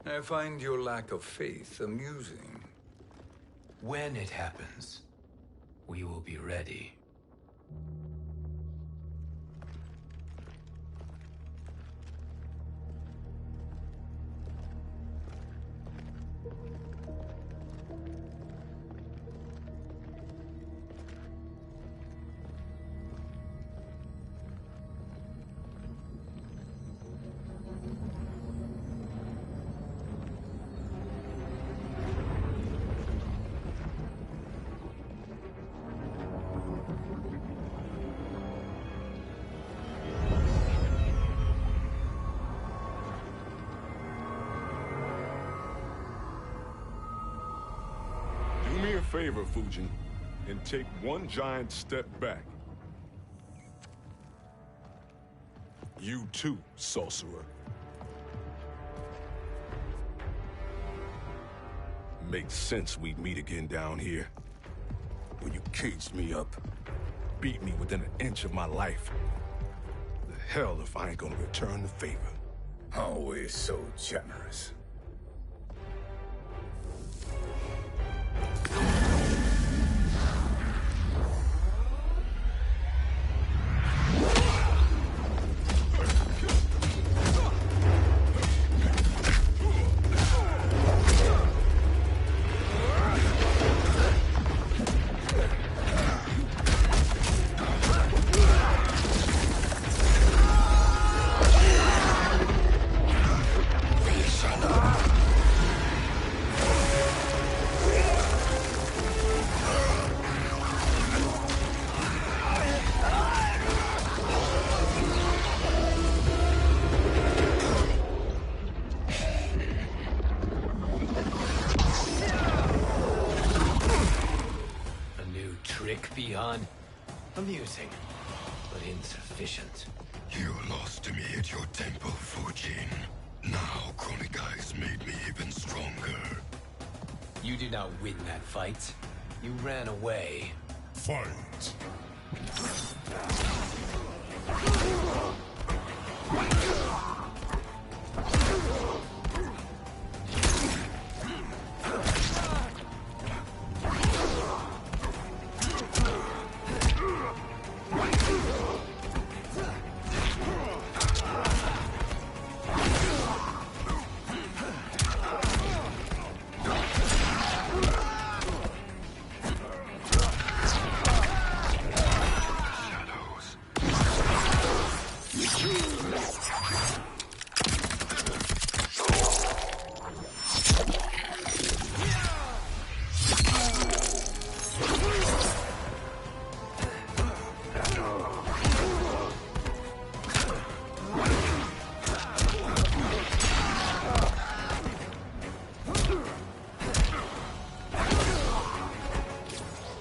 I find your lack of faith amusing. When it happens, we will be ready. favor, Fujin, and take one giant step back. You too, sorcerer. Makes sense we'd meet again down here. When you caged me up, beat me within an inch of my life. The hell if I ain't gonna return the favor. Always so generous. Amusing, but insufficient. You lost to me at your temple, Fujin. Now Chronic Eyes made me even stronger. You did not win that fight. You ran away. Fight!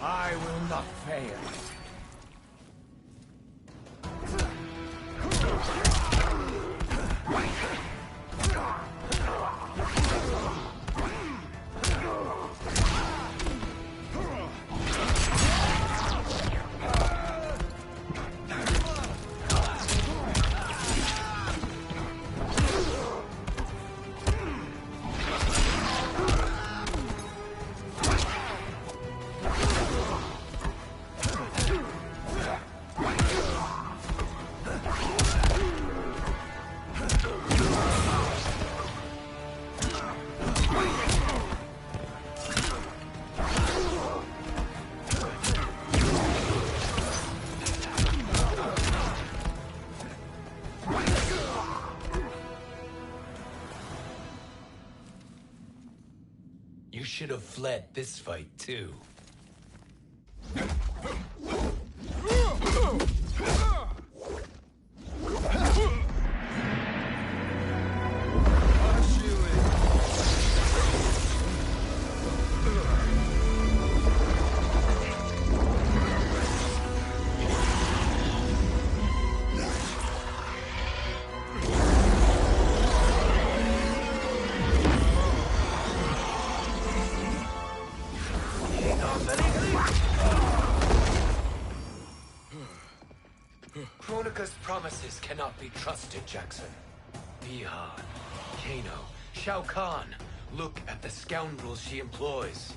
I will not fail. You should have fled this fight, too. Kronika's promises cannot be trusted, Jackson. Bihan, Kano, Shao Kahn. Look at the scoundrels she employs.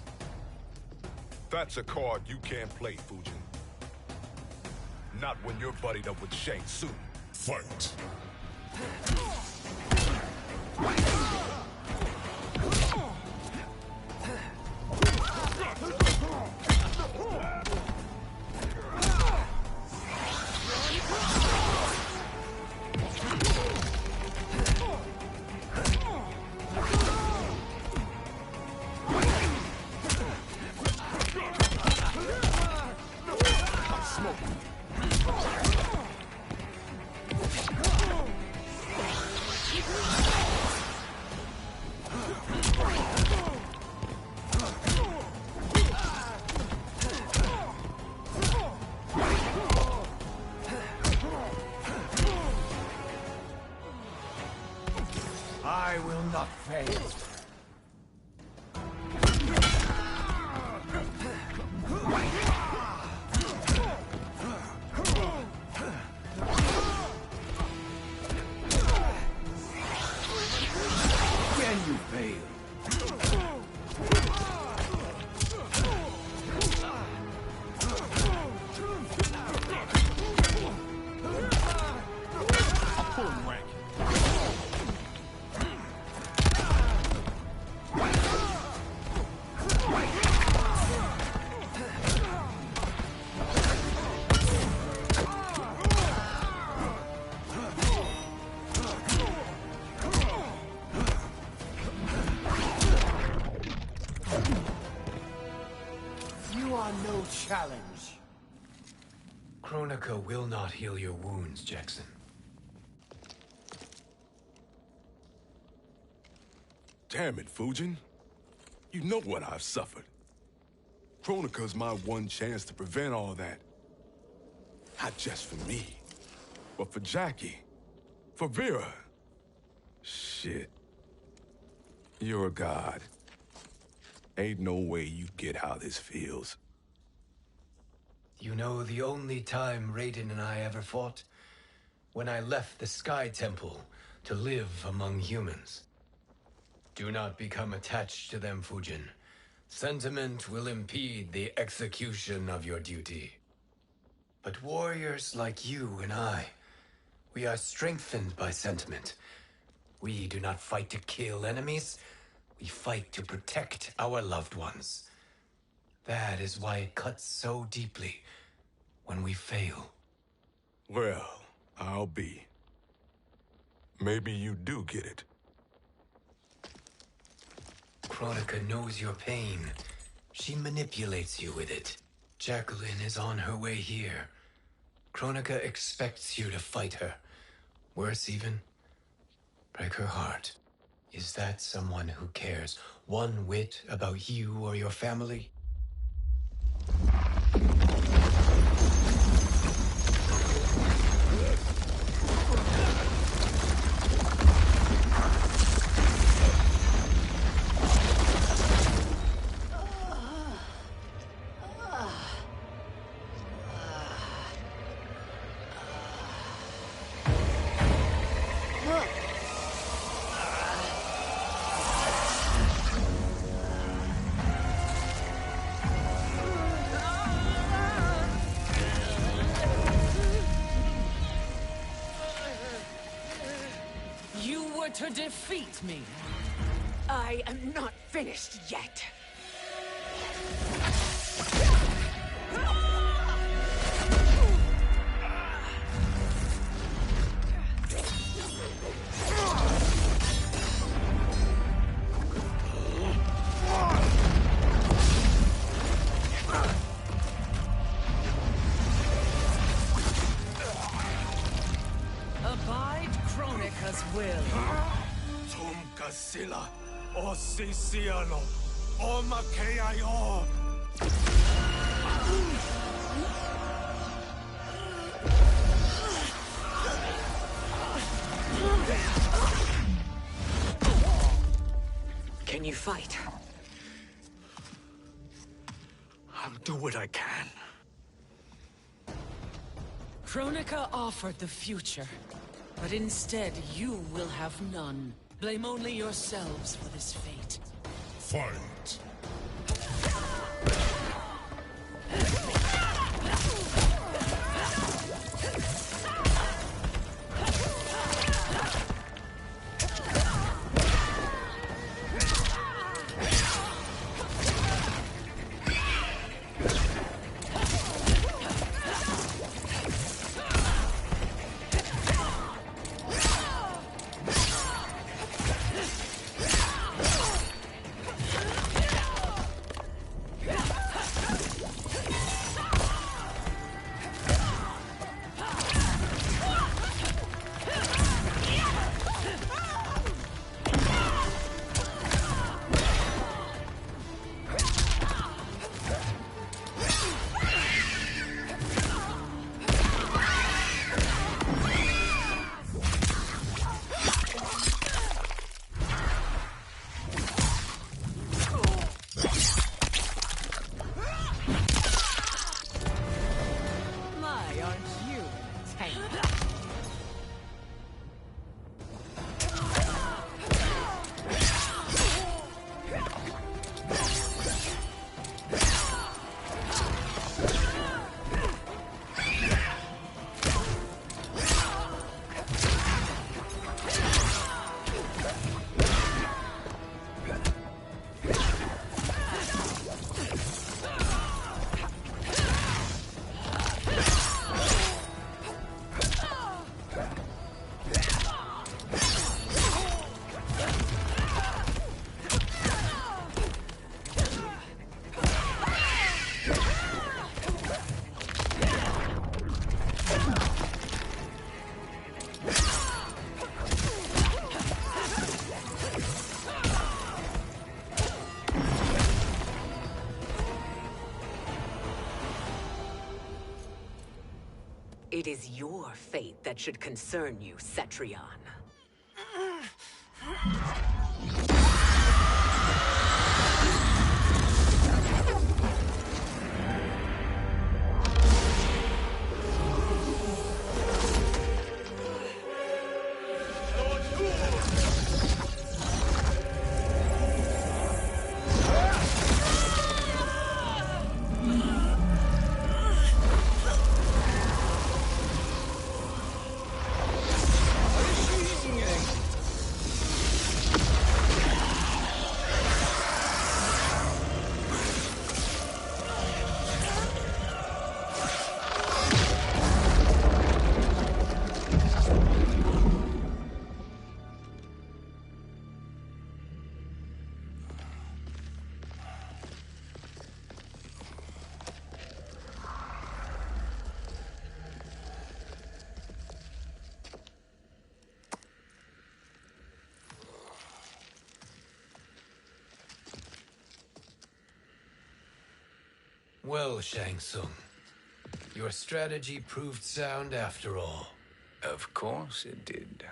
That's a card you can't play, Fujin. Not when you're buddied up with Shang Tsung. Fight! failed. Again you failed. Pulling rank. You are no challenge. Kronika will not heal your wounds, Jackson. Damn it, Fujin. You know what I've suffered. Kronika's my one chance to prevent all that. Not just for me, but for Jackie, for Vera. Shit. You're a god. Ain't no way you get how this feels. You know the only time Raiden and I ever fought? When I left the Sky Temple to live among humans. Do not become attached to them, Fujin. Sentiment will impede the execution of your duty. But warriors like you and I, we are strengthened by sentiment. We do not fight to kill enemies. We fight to protect our loved ones. That is why it cuts so deeply when we fail. Well, I'll be. Maybe you do get it. Kronika knows your pain. She manipulates you with it. Jacqueline is on her way here. Kronika expects you to fight her. Worse even, break her heart. Is that someone who cares one whit about you or your family? To defeat me. I am not finished yet. Abide Kronika's will. Sila, o Siciano, o Makeayo. Can you fight? I'll do what I can. Kronika offered the future, but instead you will have none. Blame only yourselves for this fate. Fight. It is your fate that should concern you, Cetrion. Well, Shang Tsung, your strategy proved sound after all. Of course it did.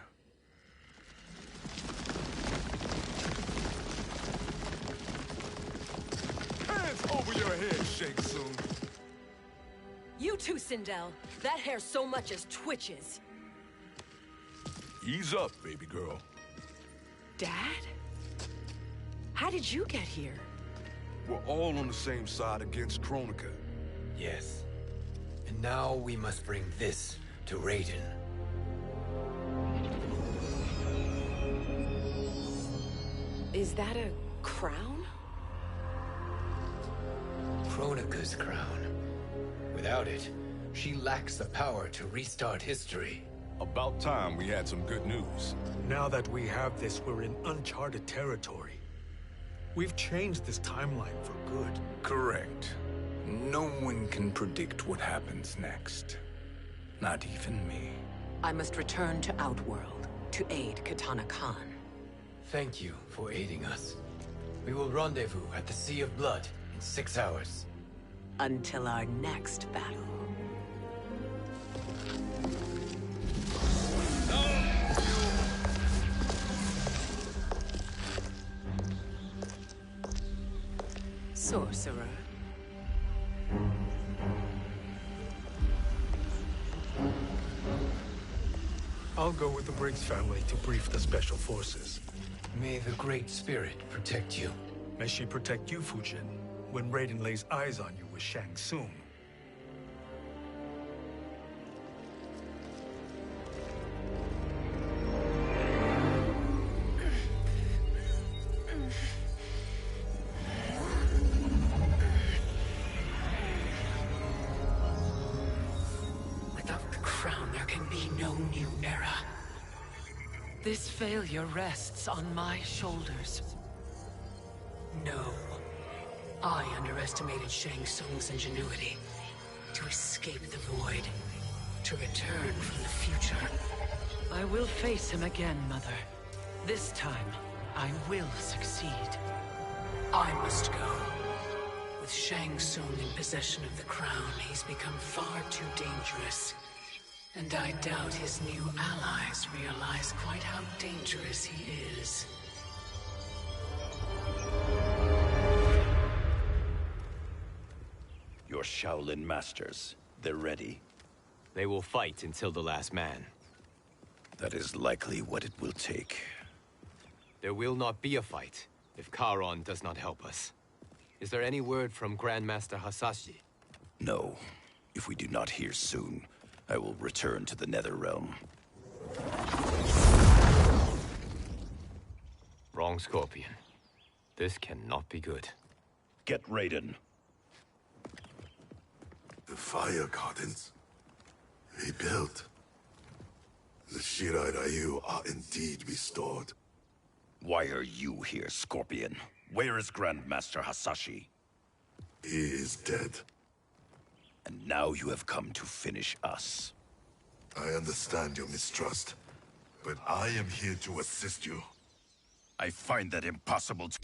Hands over your head, Shang Tsung. You too, Sindel. That hair so much as twitches. Ease up, baby girl. Dad? How did you get here? We're all on the same side against Kronika. Yes. And now we must bring this to Raiden. Is that a crown? Kronika's crown. Without it, she lacks the power to restart history. About time we had some good news. Now that we have this, we're in uncharted territory. We've changed this timeline for good. Correct. No one can predict what happens next. Not even me. I must return to Outworld to aid Katana Khan. Thank you for aiding us. We will rendezvous at the Sea of Blood in 6 hours. Until our next battle. Sorcerer. I'll go with the Briggs family to brief the Special Forces. May the Great Spirit protect you. May she protect you, Fujin, when Raiden lays eyes on you with Shang Tsung. This failure rests on my shoulders. No. I underestimated Shang Tsung's ingenuity. To escape the void. To return from the future. I will face him again, Mother. This time, I will succeed. I must go. With Shang Tsung in possession of the crown, he's become far too dangerous. And I doubt his new allies realize quite how dangerous he is. Your Shaolin masters, they're ready. They will fight until the last man. That is likely what it will take. There will not be a fight if Charon does not help us. Is there any word from Grandmaster Hasashi? No. If we do not hear soon, I will return to the Netherrealm. Wrong, Scorpion. This cannot be good. Get Raiden. The fire gardens. Rebuilt. The Shirai Ryu are indeed restored. Why are you here, Scorpion? Where is Grandmaster Hasashi? He is dead. And now you have come to finish us. I understand your mistrust, but I am here to assist you. I find that impossible to...